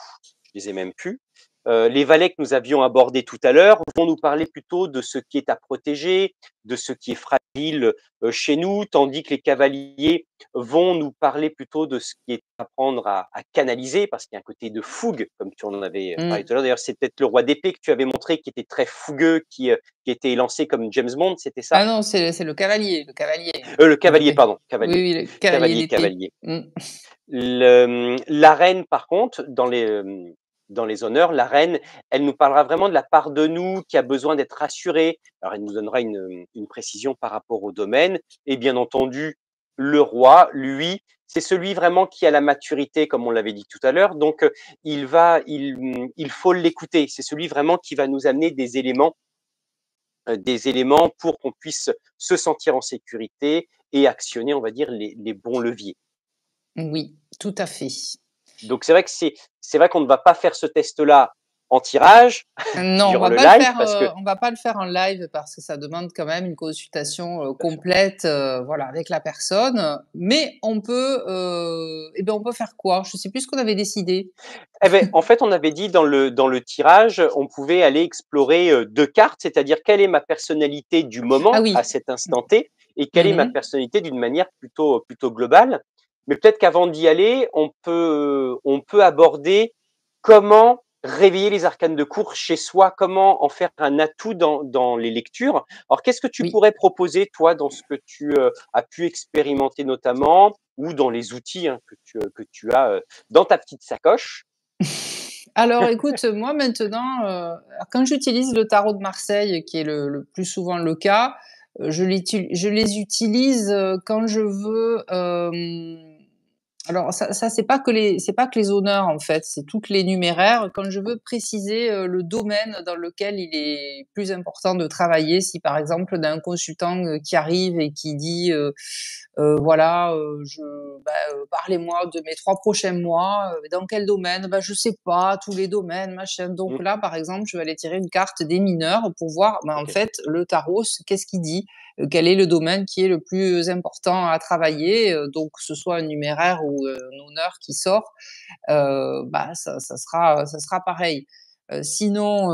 Je les ai même plus. Les valets que nous avions abordés tout à l'heure vont nous parler plutôt de ce qui est à protéger, de ce qui est fragile, chez nous, tandis que les cavaliers vont nous parler plutôt de ce qui est à apprendre à canaliser parce qu'il y a un côté de fougue, comme tu en avais parlé Mmh. tout à l'heure. D'ailleurs, c'est peut-être le roi d'épée que tu avais montré qui était très fougueux, qui était lancé comme James Bond, c'était Ah ça? non, c'est le cavalier, Le cavalier, l'épée. pardon, Oui, cavalier. oui, le cavalier, Cavalier, l'épée. cavalier. Mmh. La reine, par contre, dans les honneurs, la reine, elle nous parlera vraiment de la part de nous qui a besoin d'être rassurée. Alors, elle nous donnera une précision par rapport au domaine et bien entendu, le roi, lui, c'est celui vraiment qui a la maturité, comme on l'avait dit tout à l'heure, donc il faut l'écouter. C'est celui vraiment qui va nous amener des éléments pour qu'on puisse se sentir en sécurité et actionner, on va dire, les bons leviers. Oui, tout à fait. Donc c'est vrai que c'est vrai qu'on ne va pas faire ce test-là en tirage Non, durant le live parce que on va pas le faire en live parce que ça demande quand même une consultation, complète, voilà, avec la personne. Mais on peut faire quoi? Je sais plus ce qu'on avait décidé. eh beh, en fait, on avait dit dans le tirage, on pouvait aller explorer, 2 cartes, c'est-à-dire quelle est ma personnalité du Ah moment, à oui. cet instant T et quelle est ma Mmh. personnalité d'une manière plutôt globale. Mais peut-être qu'avant d'y aller, on peut aborder comment réveiller les arcanes de cour chez soi, comment en faire un atout dans les lectures. Alors qu'est-ce que tu Oui. pourrais proposer toi dans ce que tu, as pu expérimenter notamment ou dans les outils, hein, que tu as, dans ta petite sacoche? Alors écoute, moi maintenant, quand j'utilise le tarot de Marseille, qui est le plus souvent le cas, je les utilise, quand je veux, alors ça c'est pas que les honneurs en fait, c'est toutes les numéraires. Quand je veux préciser, le domaine dans lequel il est plus important de travailler, si par exemple on a un consultant, qui arrive et qui dit, Voilà, parlez-moi de mes 3 prochains mois, dans quel domaine? Bah, je sais pas, tous les domaines, machin. Donc Mmh, là, par exemple, je vais aller tirer une carte des mineurs pour voir, bah, en OK. fait, le tarot, qu'est-ce qu'il dit? Quel est le domaine qui est le plus important à travailler? Donc que ce soit un numéraire ou, un honneur qui sort, ça sera pareil. Sinon,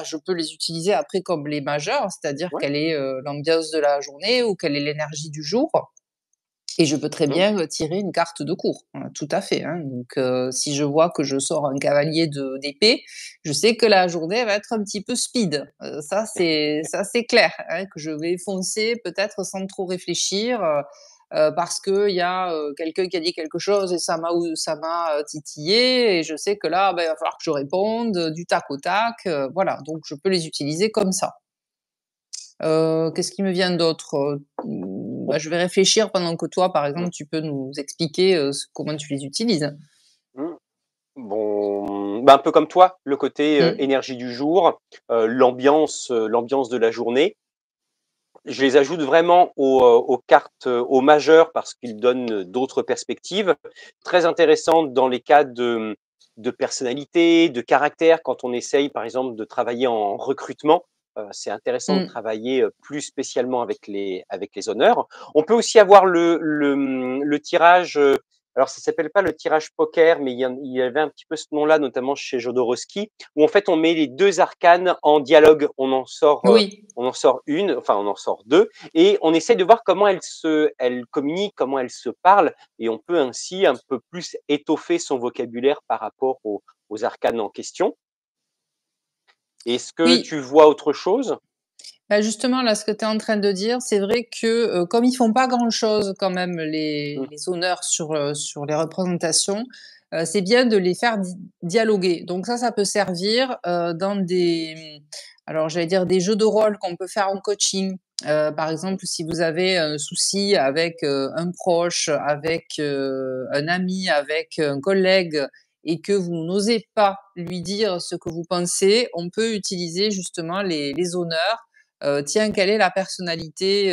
je peux les utiliser après comme les majeurs, c'est-à-dire Ouais. quelle est, l'ambiance de la journée ou quelle est l'énergie du jour. Et je peux très Mmh. bien, tirer une carte de cours, tout à fait, hein. Donc, si je vois que je sors un cavalier de d'épée, je sais que la journée va être un petit peu speed. Ça c'est clair, hein, que je vais foncer peut-être sans trop réfléchir, parce qu'il y a, quelqu'un qui a dit quelque chose et ça m'a titillé et je sais que là, il va falloir que je réponde, du tac au tac, voilà. Donc je peux les utiliser comme ça. Qu'est-ce qui me vient d'autre? Je vais réfléchir pendant que toi, par Mmh. exemple, tu peux nous expliquer, comment tu les utilises. Mmh. Bon, bah, un peu comme toi, le côté, Mmh. énergie du jour, l'ambiance de la journée. Je les ajoute vraiment aux cartes, aux majeures parce qu'ils donnent, d'autres perspectives. Très intéressantes dans les cas de personnalité, de caractère, quand on essaye, par exemple, de travailler en recrutement. C'est intéressant de Mmh. travailler, plus spécialement avec les honneurs. On peut aussi avoir le tirage, alors ça s'appelle pas le tirage poker, mais il y avait un petit peu ce nom-là, notamment chez Jodorowsky, où en fait on met les 2 arcanes en dialogue. Oui. On en sort une, enfin on en sort 2 et on essaie de voir comment elles communiquent, comment elles se parlent et on peut ainsi un peu plus étoffer son vocabulaire par rapport aux arcanes en question. Est-ce que Oui. tu vois autre chose? Bah, justement, là, ce que tu es en train de dire, c'est vrai que, comme ils font pas grand-chose quand même Mmh, les honneurs sur les représentations, c'est bien de les faire dialoguer. Donc ça peut servir, dans alors j'allais dire des jeux de rôle qu'on peut faire en coaching. Par exemple, si vous avez un souci avec, un proche, avec, un ami, avec un collègue et que vous n'osez pas lui dire ce que vous pensez, on peut utiliser justement les honneurs. Tiens, quelle est la personnalité,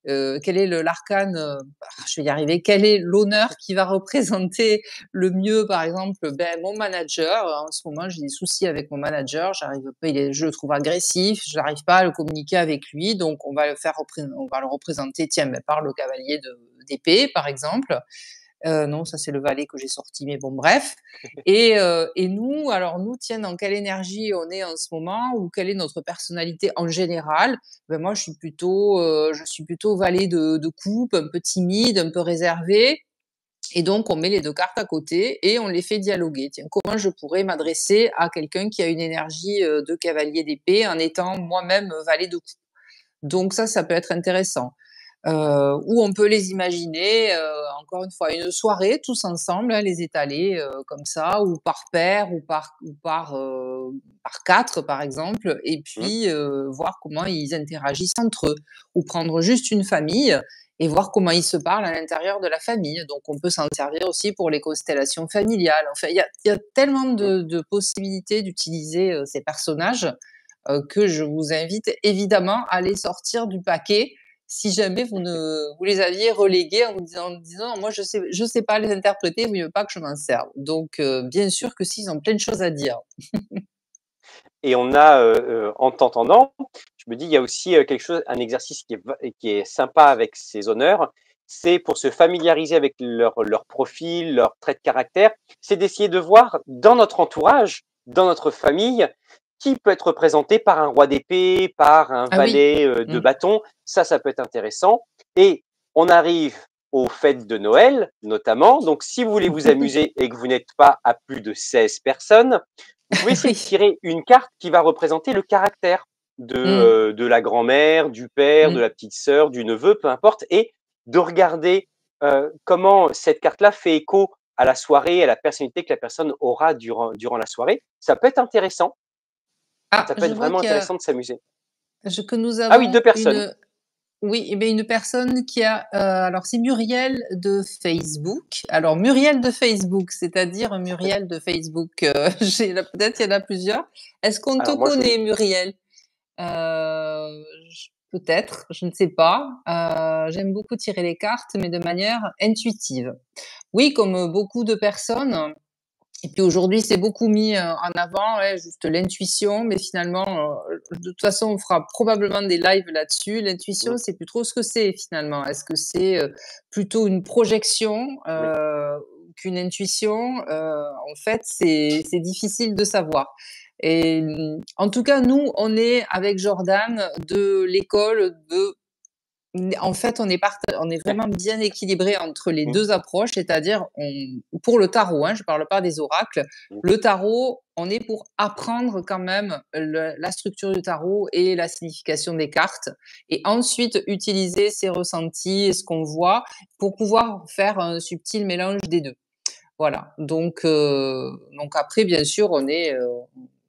quel est l'arcane, je vais y arriver, quel est l'honneur qui va représenter le mieux, par exemple, mon manager. En ce moment, j'ai des soucis avec mon manager, j'arrive pas, je le trouve agressif, je n'arrive pas à le communiquer avec lui, donc on va le représenter, tiens, par le cavalier d'épée, par exemple. Non, ça c'est le valet que j'ai sorti, mais bon bref. Et nous, alors nous, tiens, dans quelle énergie on est en ce moment ou quelle est notre personnalité en général? Moi je suis plutôt valet de coupe, un peu timide, un peu réservé. Et donc on met les 2 cartes à côté et on les fait dialoguer. Tiens, comment je pourrais m'adresser à quelqu'un qui a une énergie, de cavalier d'épée en étant moi-même, valet de coupe? Donc ça peut être intéressant. Ou on peut les imaginer, encore une fois, une soirée tous ensemble, hein, les étaler, comme ça, ou par paire, par 4 par exemple, et mmh, puis, voir comment ils interagissent entre eux. Ou prendre juste une famille et voir comment ils se parlent à l'intérieur de la famille. Donc on peut s'en servir aussi pour les constellations familiales. Enfin, il y a tellement mmh. de possibilités d'utiliser, ces personnages, que je vous invite évidemment à les sortir du paquet si jamais vous les aviez relégués en disant: «Moi je sais pas les interpréter, vous ne pas que je m'en serve». Donc bien sûr que si, ils ont plein de choses à dire. Et on a, en t'entendant, je me dis, il y a aussi, quelque chose un exercice qui est sympa avec ces honneurs, c'est pour se familiariser avec leur profil, leurs traits de caractère, c'est d'essayer de voir dans notre entourage, dans notre famille, qui peut être représenté par un roi d'épée, par un Ah oui. valet, de Mmh. bâton. Ça peut être intéressant et on arrive aux fêtes de Noël, notamment. Donc si vous voulez vous amuser et que vous n'êtes pas à plus de 16 personnes, vous pouvez essayer de Oui. tirer une carte qui va représenter le caractère Mmh. de la grand-mère, du père, de Mmh. la petite sœur, du neveu, peu importe, et de regarder comment cette carte-là fait écho à la soirée, à la personnalité que la personne aura durant la soirée. Ça peut être intéressant, Ah, ça peut je être vois vraiment intéressant de s'amuser. que nous Ah oui, avons 2 personnes. une oui, et beh, une personne qui a, alors c'est Muriel de Facebook. Alors Muriel de Facebook, c'est-à-dire Muriel de Facebook, peut-être il y en a plusieurs. Est-ce qu'on te Alors moi je connaît Muriel? Heu, peut-être, je ne sais pas. J'aime beaucoup tirer les cartes, mais de manière intuitive. Oui, comme, beaucoup de personnes et puis aujourd'hui, c'est beaucoup mis, en avant, ouais, juste l'intuition, mais finalement, de toute façon, on fera probablement des lives là-dessus. Mmh, L'intuition, c'est plus trop ce que c'est finalement. Est-ce que c'est, plutôt une projection, oui, qu'une intuition? En fait, c'est difficile de savoir et en tout cas, nous, on est avec Jordan de l'école de en fait, on est vraiment bien équilibré entre les mmh, 2 approches, c'est-à-dire pour le tarot, hein, je parle pas des oracles. mmh, Le tarot, on est pour apprendre quand même la structure du tarot et la signification des cartes et ensuite utiliser ses ressentis et ce qu'on voit pour pouvoir faire un subtil mélange des 2. Voilà, donc après bien sûr on est,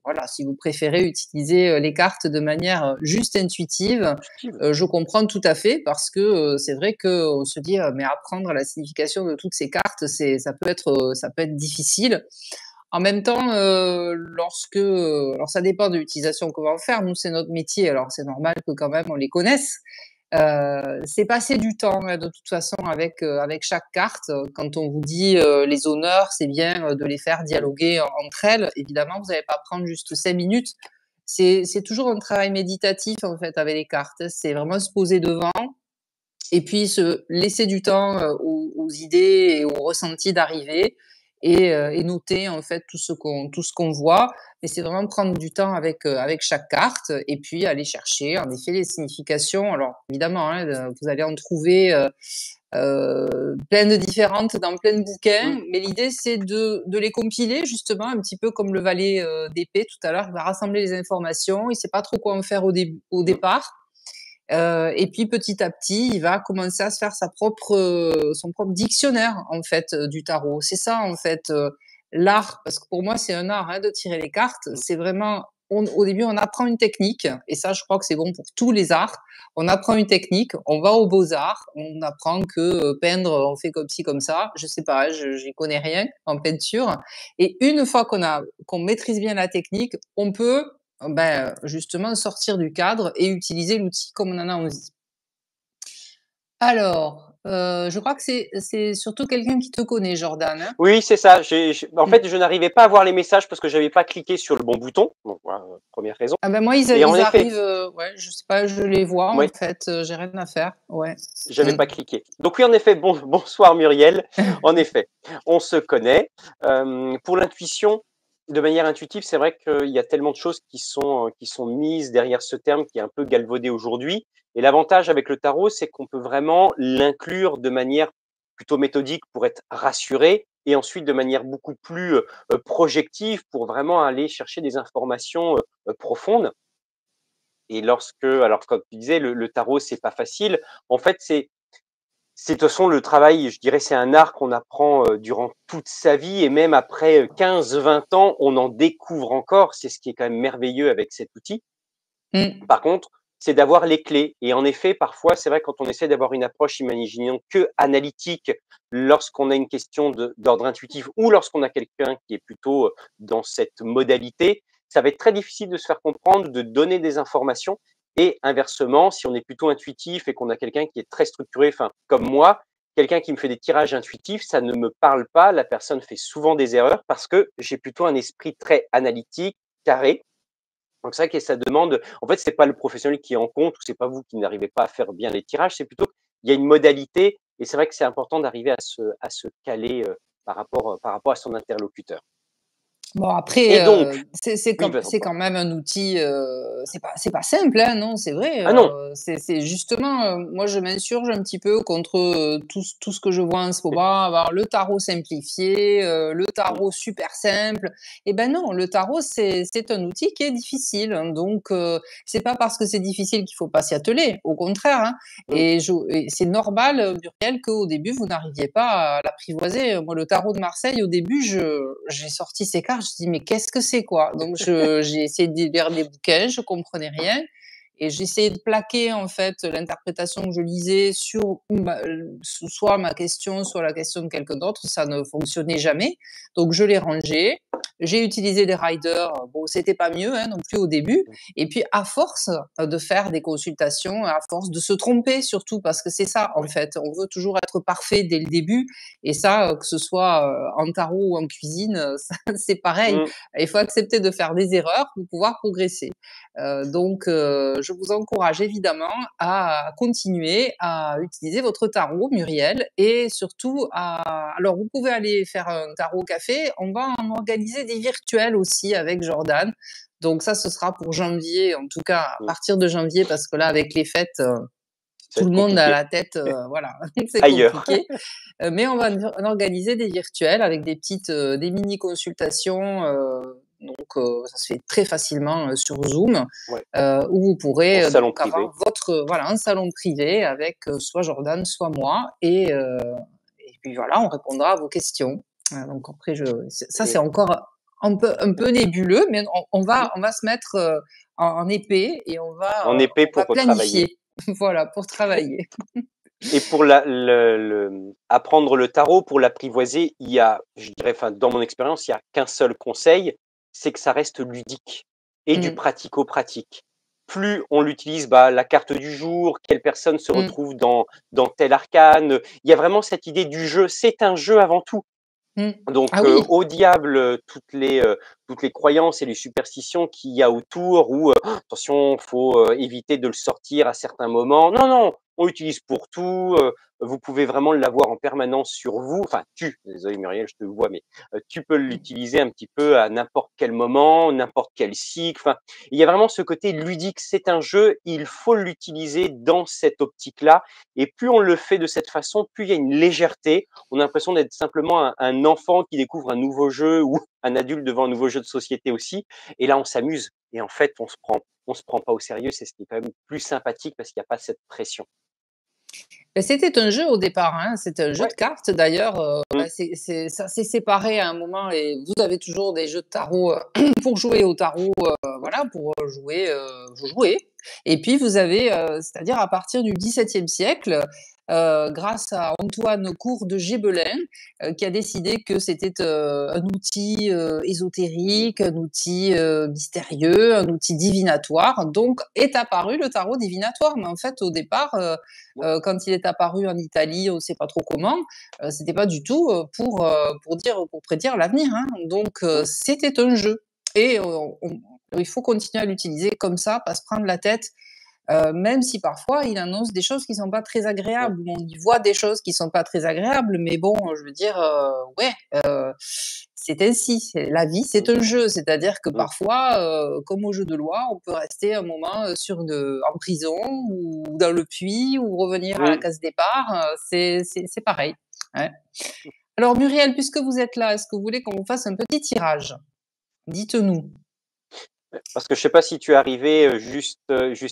voilà, si vous préférez utiliser, les cartes de manière, juste intuitive, positive. je comprends tout à fait parce que, c'est vrai qu'on se dit: «Mais apprendre la signification de toutes ces cartes, ça peut être difficile». En même temps, alors ça dépend de l'utilisation qu'on va en faire. Nous, c'est notre métier, alors c'est normal que quand même on les connaisse. C'est passer du temps, hein, de toute façon avec chaque carte. Quand on vous dit, les honneurs, c'est bien, de les faire Mmh, dialoguer entre elles. Évidemment, vous n'allez pas prendre juste 5 minutes. C'est toujours un travail méditatif, en fait, avec les cartes, hein. C'est vraiment se poser devant et puis se laisser du temps, aux idées et aux ressentis d'arriver et noter en fait tout ce qu'on voit. Mais c'est vraiment prendre du temps avec chaque carte et puis aller chercher en effet les significations. Alors évidemment, hein, vous allez en trouver, plein de différentes dans plein de bouquins, mmh, mais l'idée c'est de les compiler justement un petit peu comme le valet, d'épée tout à l'heure. Il va rassembler les informations, il sait pas trop quoi en faire au mmh, départ. Et puis petit à petit, il va commencer à se faire son propre dictionnaire en fait, du tarot. C'est ça en fait, l'art, parce que pour moi c'est un art, hein, de tirer les cartes. mmh, C'est vraiment au début on apprend une technique et ça je crois que c'est bon pour tous les arts. On apprend une technique, on va aux beaux-arts, on apprend que, peindre, on fait comme ci comme ça. Je sais pas, je j'y connais rien en peinture et une fois qu'on maîtrise bien la technique, on peut justement sortir du cadre et utiliser l'outil comme on en a envie. Alors, je crois que c'est surtout quelqu'un qui te connaît, Jordan, hein? oui, c'est ça. En Mmh. fait, je n'arrivais pas à voir les messages parce que j'avais pas cliqué sur le bon bouton. Donc voilà, 1re raison Ah ben moi et en ils effet, arrivent, ouais, je sais pas, je les vois en oui, fait, j'ai rien à faire. Ouais. j'avais Mmh. pas cliqué. Donc oui, en effet, bonsoir Muriel. En effet, on se connaît. Pour l'intuition, de manière intuitive, c'est vrai qu'il y a tellement de choses qui sont mises derrière ce terme qui est un peu galvaudé aujourd'hui et l'avantage avec le tarot, c'est qu'on peut vraiment l'inclure de manière plutôt méthodique pour être rassuré et ensuite de manière beaucoup plus, projective pour vraiment aller chercher des informations, profondes. Et alors comme tu disais, le tarot, c'est pas facile. En fait, c'est de toute façon le travail, je dirais, c'est un art qu'on apprend, durant toute sa vie et même après, 15-20 ans, on en découvre encore. C'est ce qui est quand même merveilleux avec cet outil. Mmh. Par contre, c'est d'avoir les clés et en effet, parfois, c'est vrai quand on essaie d'avoir une approche, imaginons que analytique, lorsqu'on a une question d'ordre intuitif ou lorsqu'on a quelqu'un qui est plutôt, dans cette modalité, ça va être très difficile de se faire comprendre, de donner des informations et inversement, si on est plutôt intuitif et qu'on a quelqu'un qui est très structuré, enfin, comme moi, quelqu'un qui me fait des tirages intuitifs, ça ne me parle pas. La personne fait souvent des erreurs parce que j'ai plutôt un esprit très analytique, carré. Donc c'est vrai que ça demande en fait, c'est pas le professionnel qui est en compte ou c'est pas vous qui n'arrivez pas à faire bien les tirages, c'est plutôt qu'il y a une modalité et c'est vrai que c'est important d'arriver à se caler, par rapport à son interlocuteur. Bon après, Et donc oui, vas c'est quand même un outil, c'est pas simple, hein, non, c'est vrai, ah non! c'est justement, moi je m'insurge un petit peu contre, tout ce que je vois en ce moment, avoir le tarot simplifié, le Mmh, tarot super simple. Et ben non, le tarot c'est un outil qui est difficile, hein, donc c'est pas parce que c'est difficile qu'il faut pas s'y atteler, au contraire, hein. mmh, Et c'est normal, Muriel, qu'au début vous n'arriviez pas à l'apprivoiser. Moi le tarot de Marseille au début j'ai sorti ces cartes, je dis: «Mais qu'est-ce que c'est quoi?» Donc j'ai essayé de lire des bouquins, je comprenais rien et j'essayais de plaquer en fait l'interprétation que je lisais sur soit ma question, soit la question de quelqu'un d'autre, ça ne fonctionnait jamais. Donc je l'ai rangé, j'ai utilisé des riders, bon, c'était pas mieux, hein, non plus au début. Mmh. Et puis à force, de faire des consultations, à force de se tromper surtout, parce que c'est ça en Ouais. fait, on veut toujours être parfait dès le début et ça, que ce soit, en tarot ou en cuisine, ça c'est pareil. Mmh. Il faut accepter de faire des erreurs pour pouvoir progresser. Donc je vous encourage évidemment à continuer à utiliser votre tarot, Muriel, et surtout à alors vous pouvez aller faire un tarot au café, on va en organiser des virtuels aussi avec Jordan. Donc ça, ce sera pour janvier, en tout cas à Mmh. partir de janvier, parce que là, avec les fêtes, Ça va tout être le monde a compliqué. la tête, voilà, c'est Ailleurs. compliqué. Mais on va organiser des virtuels avec des petites, des mini consultations, donc ça se fait très facilement, sur Zoom, Ouais, où vous en pourrez, salon donc privé. avoir votre, voilà, un salon privé avec, soit Jordan, soit moi et puis voilà, on répondra à vos questions. Donc après ça c'est Et encore un peu nébuleux, mais on mmh, va se mettre, en épée et en épée on va pour retravailler. planifier. Voilà, pour travailler. Et pour apprendre le tarot, pour l'apprivoiser, il y a, je dirais, enfin, dans mon expérience, il y a qu'un seul conseil, c'est que ça reste ludique et du Mmh, pratico-pratique. Plus on l'utilise, bah, la carte du jour, quelle personne se mmh, retrouve dans tel arcane, il y a vraiment cette idée du jeu. C'est un jeu avant tout. mmh. Donc, Ah oui! au diable, toutes les croyances et les superstitions qu'il y a autour où, attention, faut, éviter de le sortir à certains moments. Non, non, on l'utilise pour tout, vous pouvez vraiment l'avoir en permanence sur vous. Enfin, désolé Muriel, je te vois, mais, tu peux Mmh, l'utiliser un petit peu à n'importe quel moment, n'importe quel cycle. Enfin, il y a vraiment ce côté ludique. C'est un jeu, il faut l'utiliser dans cette optique-là et plus on le fait de cette façon, plus il y a une légèreté, on a l'impression d'être simplement un enfant qui découvre un nouveau jeu ou un adulte devant un nouveau jeu de société aussi. Et là, on s'amuse. Et en fait, on se prend pas au sérieux. C'est ce qui est quand même plus sympathique parce qu'il n'y a pas cette pression. c'était un jeu au départ, hein, c'était un jeu de Ouais. cartes d'ailleurs, Mmh. ça s'est séparé à un moment et vous avez toujours des jeux de tarot, pour jouer au tarot, voilà, pour, jouer, vous jouez et puis vous avez, c'est-à-dire à partir du XVIIe siècle, grâce à Antoine Cour de Gébelin, qui a décidé que c'était, un outil, ésotérique, un outil, mystérieux, un outil divinatoire, donc est apparu le tarot divinatoire. Mais en fait, au départ, Ouais. quand il est apparu en Italie, on ne sait pas trop comment, c'était pas du tout, pour prédire l'avenir, hein. Donc Mmh. c'était un jeu et il faut continuer à l'utiliser comme ça, pas se prendre la tête, même si parfois il annonce des choses qui sont pas très Ouais. agréables, ou on y voit des choses qui sont pas très agréables, mais bon, je veux dire, ouais, c'est ainsi, c'est la vie, c'est Mmh. un jeu. C'est-à-dire que Mmh. parfois, comme au jeu de loi, on peut rester un moment, en prison ou dans le puits ou revenir à la Mmh. case départ, c'est pareil, ouais. Alors Muriel, puisque vous êtes là, est-ce que vous voulez qu'on vous fasse un petit tirage? Dites-nous. Parce que je sais pas si tu es arrivé, juste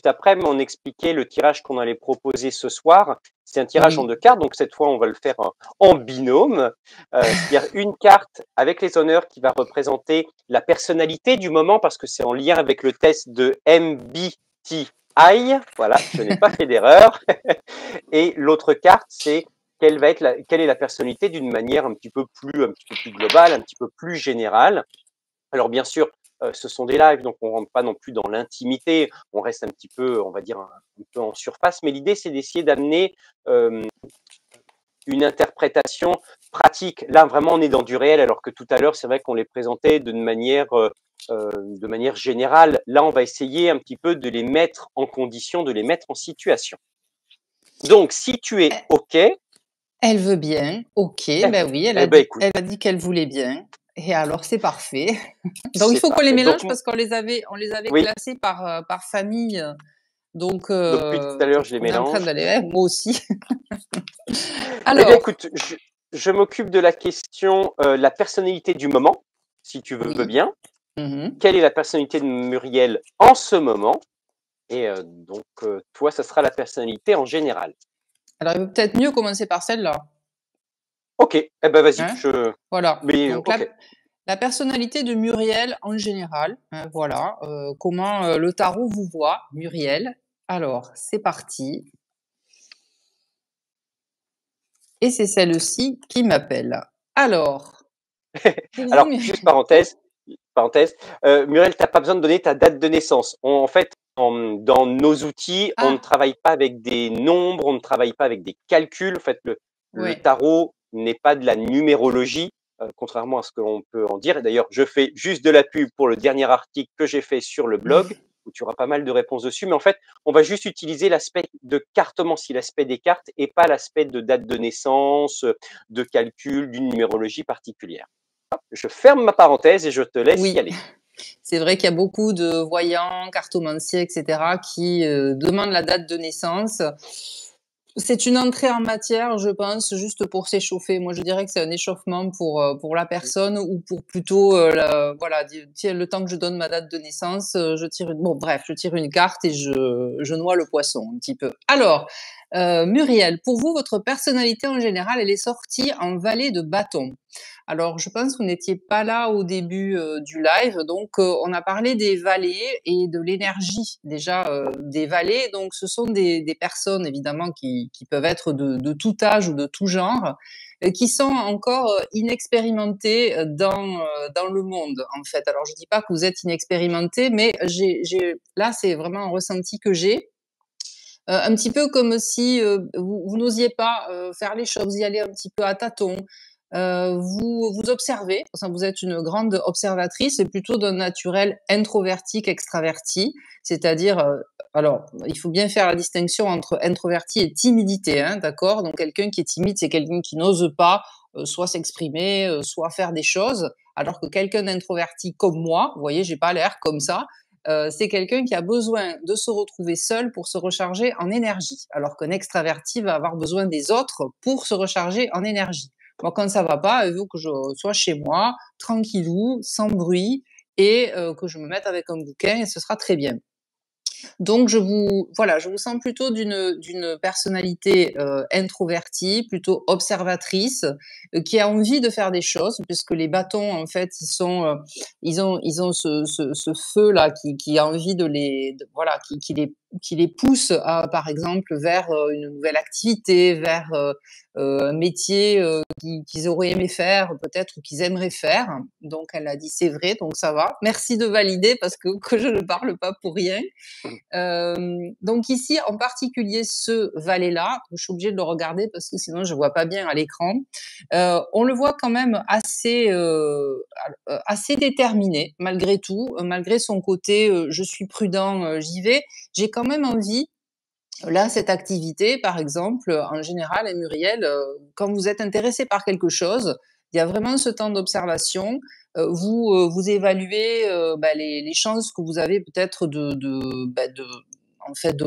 après, mais on expliquait le tirage qu'on allait proposer ce soir. C'est un tirage en Oui. 2 cartes, donc cette fois, on va le faire en binôme. C'est-à-dire une carte avec les honneurs qui va représenter la personnalité du moment parce que c'est en lien avec le test de MBTI. Voilà, je n'ai pas fait d'erreur. Et l'autre carte, c'est quelle est la personnalité d'une manière un petit peu plus globale, un petit peu plus générale. Alors bien sûr, ce sont des lives, donc on ne rentre pas non plus dans l'intimité, on reste un petit peu, on va dire, un peu en surface, mais l'idée, c'est d'essayer d'amener, hem, une interprétation pratique. Là, vraiment, on est dans du réel, alors que tout à l'heure, c'est vrai qu'on les présentait de manière générale. Là, on va essayer un petit peu de les mettre en condition, de les mettre en situation. Donc si tu es OK, Elle veut bien, OK, eh ben oui, écoute, elle a dit qu'elle voulait bien et alors c'est parfait. Donc il c'est faut qu'on les parfait. mélange parce qu'on les avait Oui, classés par famille, donc depuis tout à l'heure, donc je les on est en train mélange. d'aller moi aussi. Eh bien, Alors, écoute, je m'occupe de la question, la personnalité du moment, si tu veux oui, bien. mmh Quelle est la personnalité de Muriel en ce moment? Et donc, toi, ça sera la personnalité en général. Alors il vaut peut-être mieux commencer par celle-là, OK, eh ben, vas-y, hein? Voilà, mais donc OK. la personnalité de Muriel en général, voilà, comment, le tarot vous voit, Muriel. Alors c'est parti et c'est celle-ci qui m'appelle. Alors, pour vous, Alors, Mu juste parenthèse, parenthèse. Muriel, tu n'as pas besoin de donner ta date de naissance. En fait, dans nos outils, on ne Ah, travaille pas avec des nombres, on ne travaille pas avec des calculs. En fait, le ouais. tarot n'est pas de la numérologie, contrairement à ce que l'on peut en dire. Et d'ailleurs, je fais juste de la pub pour le dernier article que j'ai fait sur le blog, où tu auras pas mal de réponses dessus. Mais en fait, on va juste utiliser l'aspect de cartomancie, l'aspect des cartes, et pas l'aspect de date de naissance, de calcul, d'une numérologie particulière. Je ferme ma parenthèse et je te laisse y Oui. aller. C'est vrai qu'il y a beaucoup de voyants, cartomanciers, etc., qui demandent la date de naissance. C'est une entrée en matière, je pense, juste pour s'échauffer. Moi, je dirais que c'est un échauffement pour la personne ou pour plutôt, voilà, tiens, le temps que je donne ma date de naissance, je tire une, bon, bref, je tire une carte et je noie le poisson un petit peu. Alors, Muriel, pour vous, votre personnalité en général, elle est sortie en valet de bâton. Alors, je pense que vous n'étiez pas là au début du live. Donc, on a parlé des valets et de l'énergie déjà des valets. Donc, ce sont des personnes évidemment qui peuvent être de tout âge ou de tout genre, qui sont encore inexpérimentées dans le monde, en fait. Alors, je dis pas que vous êtes inexpérimentés, mais là, c'est vraiment un ressenti que j'ai. Un petit peu comme si vous n'osiez pas faire les choses, vous y allez un petit peu à tâtons. Vous observez, enfin, vous êtes une grande observatrice et plutôt d'un naturel introverti qu'extraverti, c'est-à-dire, alors, il faut bien faire la distinction entre introverti et timidité, hein, d'accord? Donc, quelqu'un qui est timide, c'est quelqu'un qui n'ose pas soit s'exprimer, soit faire des choses, alors que quelqu'un d'introverti comme moi, vous voyez, j'ai pas l'air comme ça, c'est quelqu'un qui a besoin de se retrouver seul pour se recharger en énergie, alors qu'un extraverti va avoir besoin des autres pour se recharger en énergie. Moi, quand ça va pas, il veut que je sois chez moi, tranquillou, sans bruit, et que je me mette avec un bouquin et ce sera très bien. Donc je vous sens plutôt d'une personnalité, introvertie, plutôt observatrice, qui a envie de faire des choses puisque les bâtons en fait, ils ont ce feu-là qui a envie de voilà, qui les pousse à par exemple vers, une nouvelle activité, vers, un métier, qu'ils auraient aimé faire peut-être ou qu'ils aimeraient faire. Donc elle a dit: «C'est vrai», donc ça va. Merci de valider parce que je ne parle pas pour rien. Donc ici, en particulier ce valet-là, je suis obligée de le regarder parce que sinon je vois pas bien à l'écran. On le voit quand même assez déterminé malgré tout, malgré son côté, «Je suis prudent, j'y vais». J'ai quand même envie, là, cette activité, par exemple, en général, et Muriel, quand vous êtes intéressé par quelque chose, il y a vraiment ce temps d'observation. Vous évaluez bah, les chances que vous avez peut-être en fait,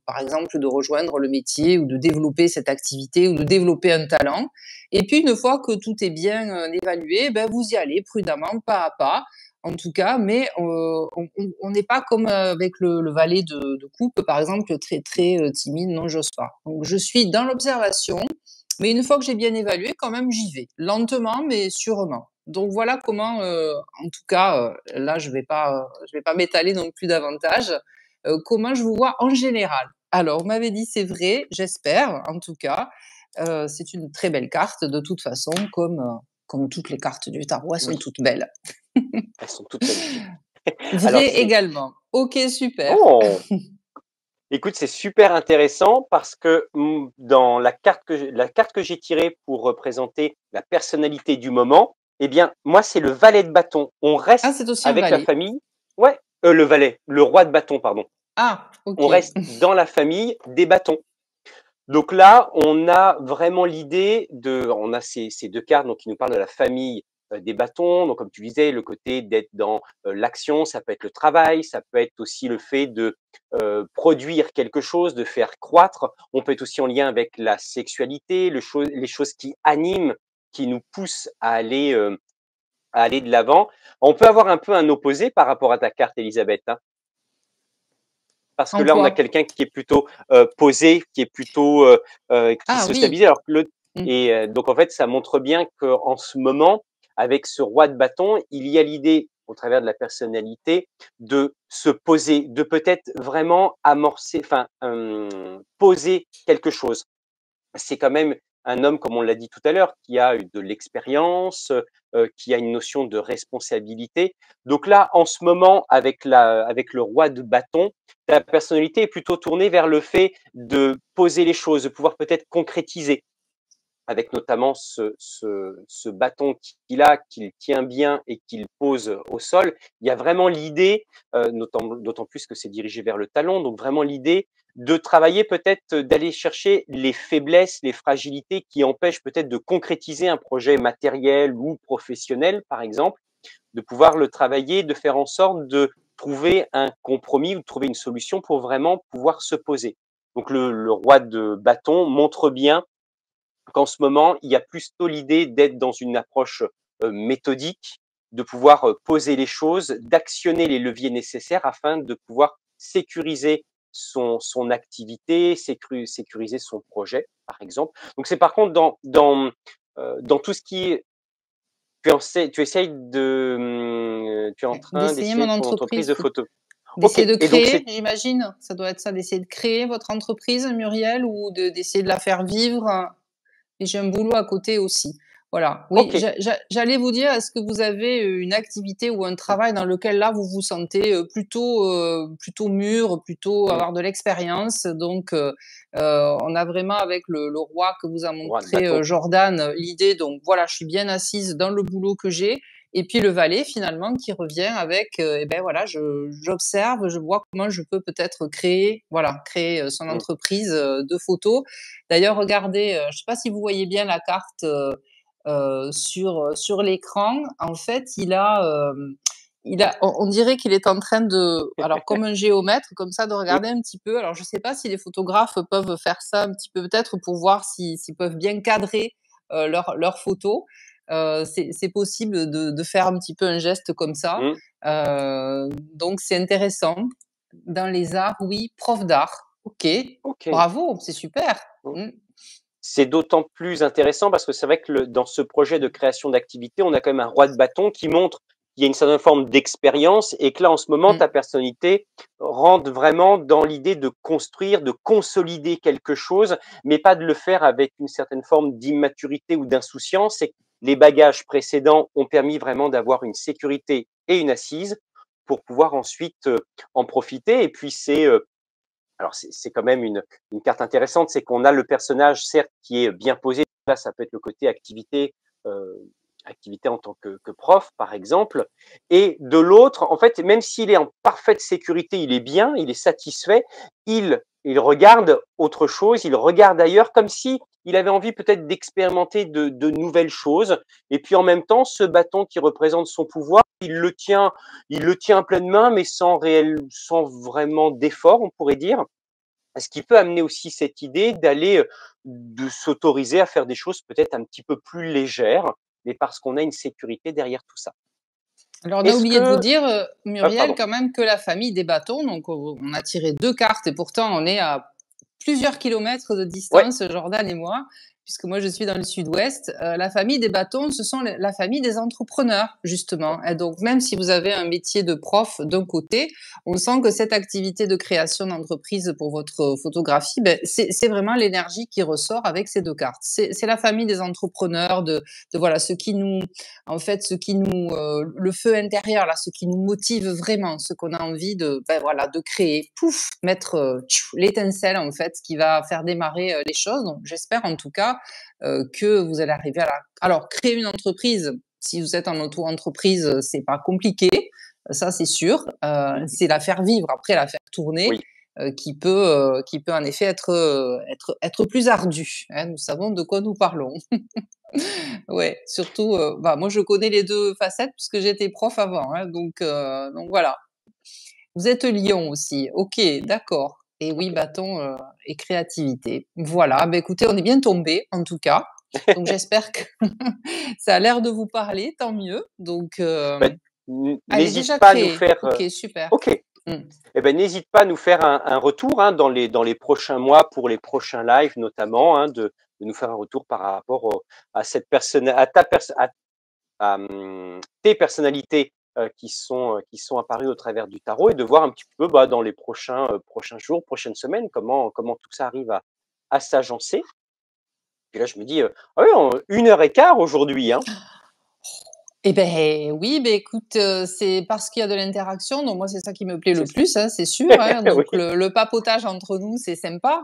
par exemple, de rejoindre le métier ou de développer cette activité ou de développer un talent. Et puis, une fois que tout est bien évalué, ben, vous y allez prudemment, pas à pas, en tout cas, mais on n'est pas comme avec le valet de coupe, par exemple, très très timide, non, j'ose pas. Donc, je suis dans l'observation, mais une fois que j'ai bien évalué, quand même, j'y vais, lentement, mais sûrement. Donc voilà comment, en tout cas, là, je vais pas m'étaler non plus davantage. Comment je vous vois en général. Alors, vous m'avez dit c'est vrai, j'espère, en tout cas. C'est une très belle carte, de toute façon, comme toutes les cartes du tarot, elles sont Oui, toutes belles. elles sont toutes magnifiques. Alors, Vrai également. OK, super. oh, écoute, c'est super intéressant parce que dans la carte que j'ai tirée pour représenter la personnalité du moment, eh bien, moi, c'est le valet de bâton. On Ah, reste c'est aussi un avec la valet. famille. Ouais, le roi de bâton, pardon. Ah, On OK. reste dans la famille des bâtons. Donc là, on a vraiment l'idée on a ces 2 cartes donc qui nous parlent de la famille, des bâtons. Donc comme tu disais, le côté d'être dans, l'action, ça peut être le travail, ça peut être aussi le fait de, produire quelque chose, de faire croître. On peut être aussi en lien avec la sexualité, les choses qui animent, qui nous poussent à aller de l'avant. On peut avoir un peu un opposé par rapport à ta carte Élisabeth, hein. Parce que En là, on a quoi? quelqu'un qui est plutôt, posé, qui est plutôt, qui Ah se oui. stabilise alors que l'autre Mmh. et donc en fait, ça montre bien qu'en ce moment, avec ce roi de bâton, il y a l'idée, au travers de la personnalité, de se poser, de peut-être vraiment amorcer, enfin, poser quelque chose. C'est quand même un homme, comme on l'a dit tout à l'heure, qui a eu de l'expérience, qui a une notion de responsabilité. Donc là, en ce moment, avec le roi de bâton, ta personnalité est plutôt tournée vers le fait de poser les choses, de pouvoir peut-être concrétiser avec notamment ce bâton qu'il a, qu'il tient bien et qu'il pose au sol. Il y a vraiment l'idée, d'autant plus que c'est dirigé vers le talon, donc vraiment l'idée de travailler peut-être, d'aller chercher les faiblesses, les fragilités qui empêchent peut-être de concrétiser un projet matériel ou professionnel, par exemple, de pouvoir le travailler, de faire en sorte de trouver un compromis ou de trouver une solution pour vraiment pouvoir se poser. Donc le roi de bâton montre bien qu'en ce moment, il y a plutôt l'idée d'être dans une approche méthodique, de pouvoir poser les choses, d'actionner les leviers nécessaires afin de pouvoir sécuriser son activité, sécuriser son projet, par exemple. Donc c'est par contre dans tout ce qui est tu essayes tu es en train D'essayer d'essayer mon ton entreprise entreprise, de photo. OK d'essayer de et donc créer, c'est j'imagine? Ça doit être ça, d'essayer de créer votre entreprise, Muriel, ou d'essayer de la faire vivre? Et j'ai un boulot à côté aussi. Voilà. Oui, OK. j'allais vous dire, est-ce que vous avez, une activité ou un Mmh, travail dans lequel là, vous vous sentez, plutôt mûr, plutôt mmh. avoir de l'expérience? Donc, on a vraiment avec le roi que vous a Roi de montré, bâton. Jordan, l'idée donc voilà, je suis bien assise dans le boulot que j'ai, et puis le valet finalement qui revient avec, et beh, voilà, je j'observe, je vois comment je peux peut-être créer, voilà, créer, son Mmh. entreprise, de photos. D'ailleurs, regardez, je ne sais pas si vous voyez bien la carte sur l'écran. En fait, on dirait qu'il est en train de, alors comme un géomètre, comme ça, de Oui. regarder un petit peu. Alors, je ne sais pas si les photographes peuvent faire ça un petit peu, peut-être pour voir s'ils peuvent bien cadrer leurs photos. C'est possible de faire un petit peu un geste comme ça. Mmh. Donc, c'est intéressant. Dans les arts, oui, prof d'art. Ok, OK. bravo, c'est super. Mmh. Mmh. C'est d'autant plus intéressant parce que c'est vrai que dans ce projet de création d'activité, on a quand même un roi de bâton qui montre qu'il y a une certaine forme d'expérience et que là, en ce moment, Mmh. ta personnalité rentre vraiment dans l'idée de construire, de consolider quelque chose, mais pas de le faire avec une certaine forme d'immaturité ou d'insouciance. C'est que les bagages précédents ont permis vraiment d'avoir une sécurité et une assise pour pouvoir ensuite en profiter. Et puis, alors c'est quand même une carte intéressante, c'est qu'on a le personnage certes qui est bien posé, là ça peut être le côté activité, heu, activité en tant que prof par exemple et de l'autre, en fait, même s'il est en parfaite sécurité, il est bien, il est satisfait, il regarde autre chose, il regarde ailleurs comme si il avait envie peut-être d'expérimenter de nouvelles choses et puis en même temps, ce bâton qui représente son pouvoir, il le tient à pleine main mais sans vraiment d'effort, on pourrait dire. Ce qui peut amener aussi cette idée d'aller, de s'autoriser à faire des choses peut-être un petit peu plus légères, mais parce qu'on a une sécurité derrière tout ça. Alors, on a Est-ce oublié de vous que dire, Muriel, pardon. quand même, que la famille des bâtons, donc on a tiré 2 cartes et pourtant on est à plusieurs kilomètres de Ouais, distance, Jordan et moi, puisque moi je suis dans le sud-ouest. La famille des bâtons, ce sont la famille des entrepreneurs, justement. Et donc, même si vous avez un métier de prof d'un côté, on sent que cette activité de création d'entreprise pour votre photographie, ben, c'est vraiment l'énergie qui ressort avec ces 2 cartes. C'est la famille des entrepreneurs, de voilà, ceux qui nous, en fait, ce qui nous, le feu intérieur, là, ce qui nous motive vraiment, ce qu'on a envie de, ben voilà, de créer, pouf, mettre l'étincelle, en fait, qui va faire démarrer les choses. Donc, j'espère en tout cas que vous allez arriver à la. Alors, créer une entreprise, si vous êtes en auto-entreprise, c'est pas compliqué, ça c'est sûr. C'est la faire vivre, après la faire tourner. oui, Qui peut en effet être plus ardu, hein, nous savons de quoi nous parlons. Ouais, surtout, bah, moi je connais les 2 facettes puisque j'étais prof avant, hein, donc voilà. Vous êtes lion aussi, OK, d'accord, et oui, OK. bâton, et créativité. Voilà, bah, écoutez, on est bien tombé en tout cas, donc j'espère que ça a l'air de vous parler, tant mieux, donc Bah, elle est n'hésite déjà pas à nous créée. faire, OK, super. OK. Mmh. Eh ben, n'hésite pas à nous faire un retour, hein, dans les prochains mois pour les prochains lives notamment, hein, de nous faire un retour par rapport à cette personne, à ta personne, tes personnalités qui sont apparues au travers du tarot et de voir un petit peu bah, dans les prochains jours, prochaines semaines, comment tout ça arrive à s'agencer. Puis là, je me dis, ah oui, 1 h 15 aujourd'hui, hein. Eh ben oui, ben écoute, c'est parce qu'il y a de l'interaction, donc moi, c'est ça qui me plaît C'est le ça. plus, hein, c'est sûr, hein. Donc Oui, le papotage entre nous, c'est sympa,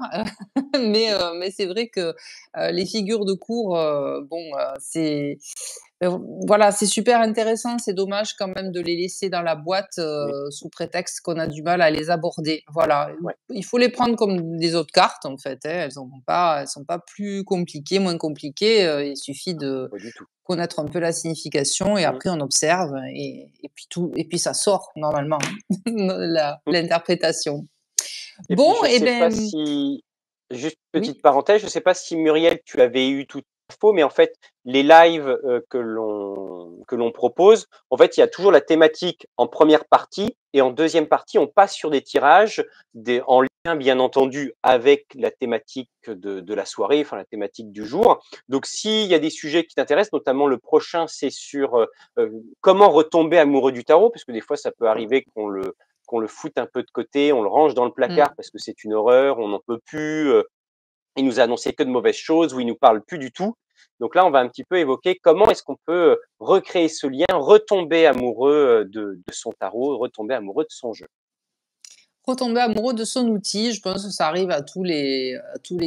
mais c'est vrai que, les figures de cour, bon, c'est Heu, voilà, c'est super intéressant. C'est dommage quand même de les laisser dans la boîte, oui, sous prétexte qu'on a du mal à les aborder. Voilà, ouais, il faut les prendre comme des autres cartes en fait, hein. Elles sont pas plus compliquées, moins compliquées, il suffit de pas du tout. connaître un peu la signification et Mmh, après on observe et puis ça sort normalement, la mmh. l'interprétation. Et puis Bon je et sais pas ben si juste petite oui. parenthèse, je sais pas si Muriel, tu avais eu toute l'info, mais en fait, les lives, que l'on propose, en fait, il y a toujours la thématique en première partie et en deuxième partie, on passe sur des tirages, des en lien bien entendu avec la thématique de la soirée, enfin la thématique du jour. Donc s'il y a des sujets qui t'intéressent, notamment le prochain, c'est sur, comment retomber amoureux du tarot, parce que des fois ça peut arriver qu'on le foute un peu de côté, on le range dans le Mmh. placard parce que c'est une horreur, on n'en peut plus, il nous a annoncé que de mauvaises choses ou il nous parle plus du tout. Donc là, on va un petit peu évoquer comment est-ce qu'on peut, recréer ce lien, retomber amoureux, de son tarot, retomber amoureux de son jeu. Retomber amoureux de son outil, je pense que ça arrive à tous les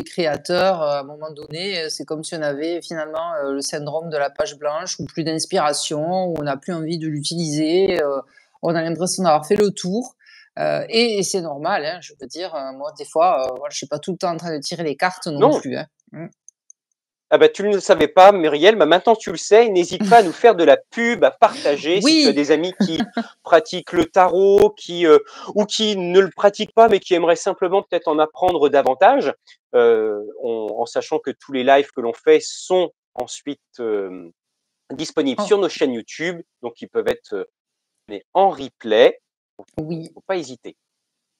créateurs, à un moment donné, c'est comme si on avait finalement, le syndrome de la page blanche ou plus d'inspiration, où on n'a plus envie de l'utiliser, on a l'impression d'avoir fait le tour, et c'est normal, hein, je veux dire, moi des fois, voilà, je suis pas tout le temps en train de tirer les cartes non Non! plus, hein. Mmh. Ah bah, tu ne le savais pas, Muriel, bah, maintenant tu le sais, n'hésite pas à nous faire de la pub, à partager si tu as Oui! des amis qui pratiquent le tarot, ou qui ne le pratiquent pas, mais qui aimeraient simplement peut-être en apprendre davantage, en sachant que tous les lives que l'on fait sont ensuite, disponibles Oh, sur nos chaînes YouTube, donc ils peuvent être, mais en replay, oui, faut pas hésiter.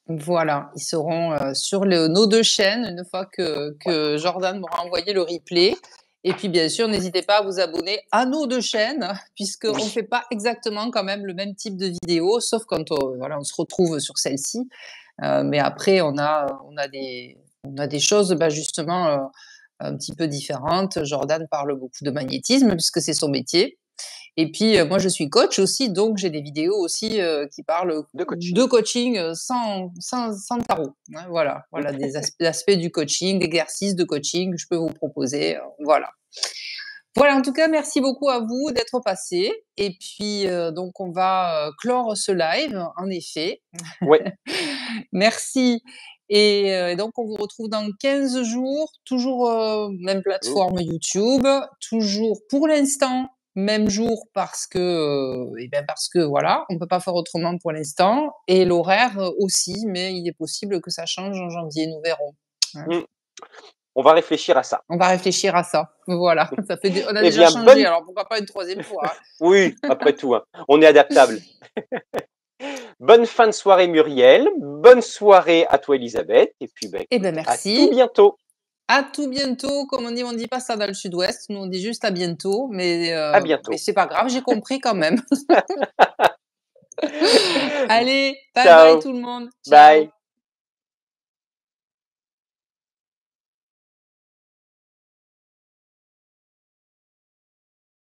voilà, ils seront, sur le nos 2 chaînes une fois Ouais. que Jordan m'aura envoyé le replay et puis bien sûr, n'hésitez pas à vous abonner à nos 2 chaînes puisqu'on Oui, fait pas exactement quand même le même type de vidéo, sauf quand, voilà, on se retrouve sur celle-ci, mais après on a des choses, bah, justement, un petit peu différentes. Jordan parle beaucoup de magnétisme puisque c'est son métier et puis, moi, je suis coach aussi, donc j'ai des vidéos aussi, qui parlent de de coaching. coaching, sans tarot, hein, voilà. Voilà des aspects du coaching, d'exercices de coaching que je peux vous proposer, voilà. Voilà, en tout cas, merci beaucoup à vous d'être passés et puis, donc on va, clore ce live, en effet. Ouais, Merci et donc on vous retrouve dans 15 jours, toujours, même mmh, plateforme YouTube, toujours pour l'instant, même jour parce que voilà, on peut pas faire autrement pour l'instant et l'horaire, aussi, mais il est possible que ça change en janvier, nous verrons, hein. mmh, on va réfléchir à ça. On va réfléchir à ça. Voilà, ça fait on a Eh déjà bien, changé, bonne alors pourquoi pas une troisième fois, hein? oui, après tout, hein, on est adaptable. Bonne fin de soirée Muriel, bonne soirée à toi Elisabeth, et puis, bah, Eh ben écoute, à tout merci. bientôt. À tout bientôt, comme on dit pas ça dans le sud-ouest, nous on dit juste à bientôt, À mais bientôt. c'est pas grave, j'ai compris quand même. Allez, bye bye Ciao, tout le monde. bye. Ciao.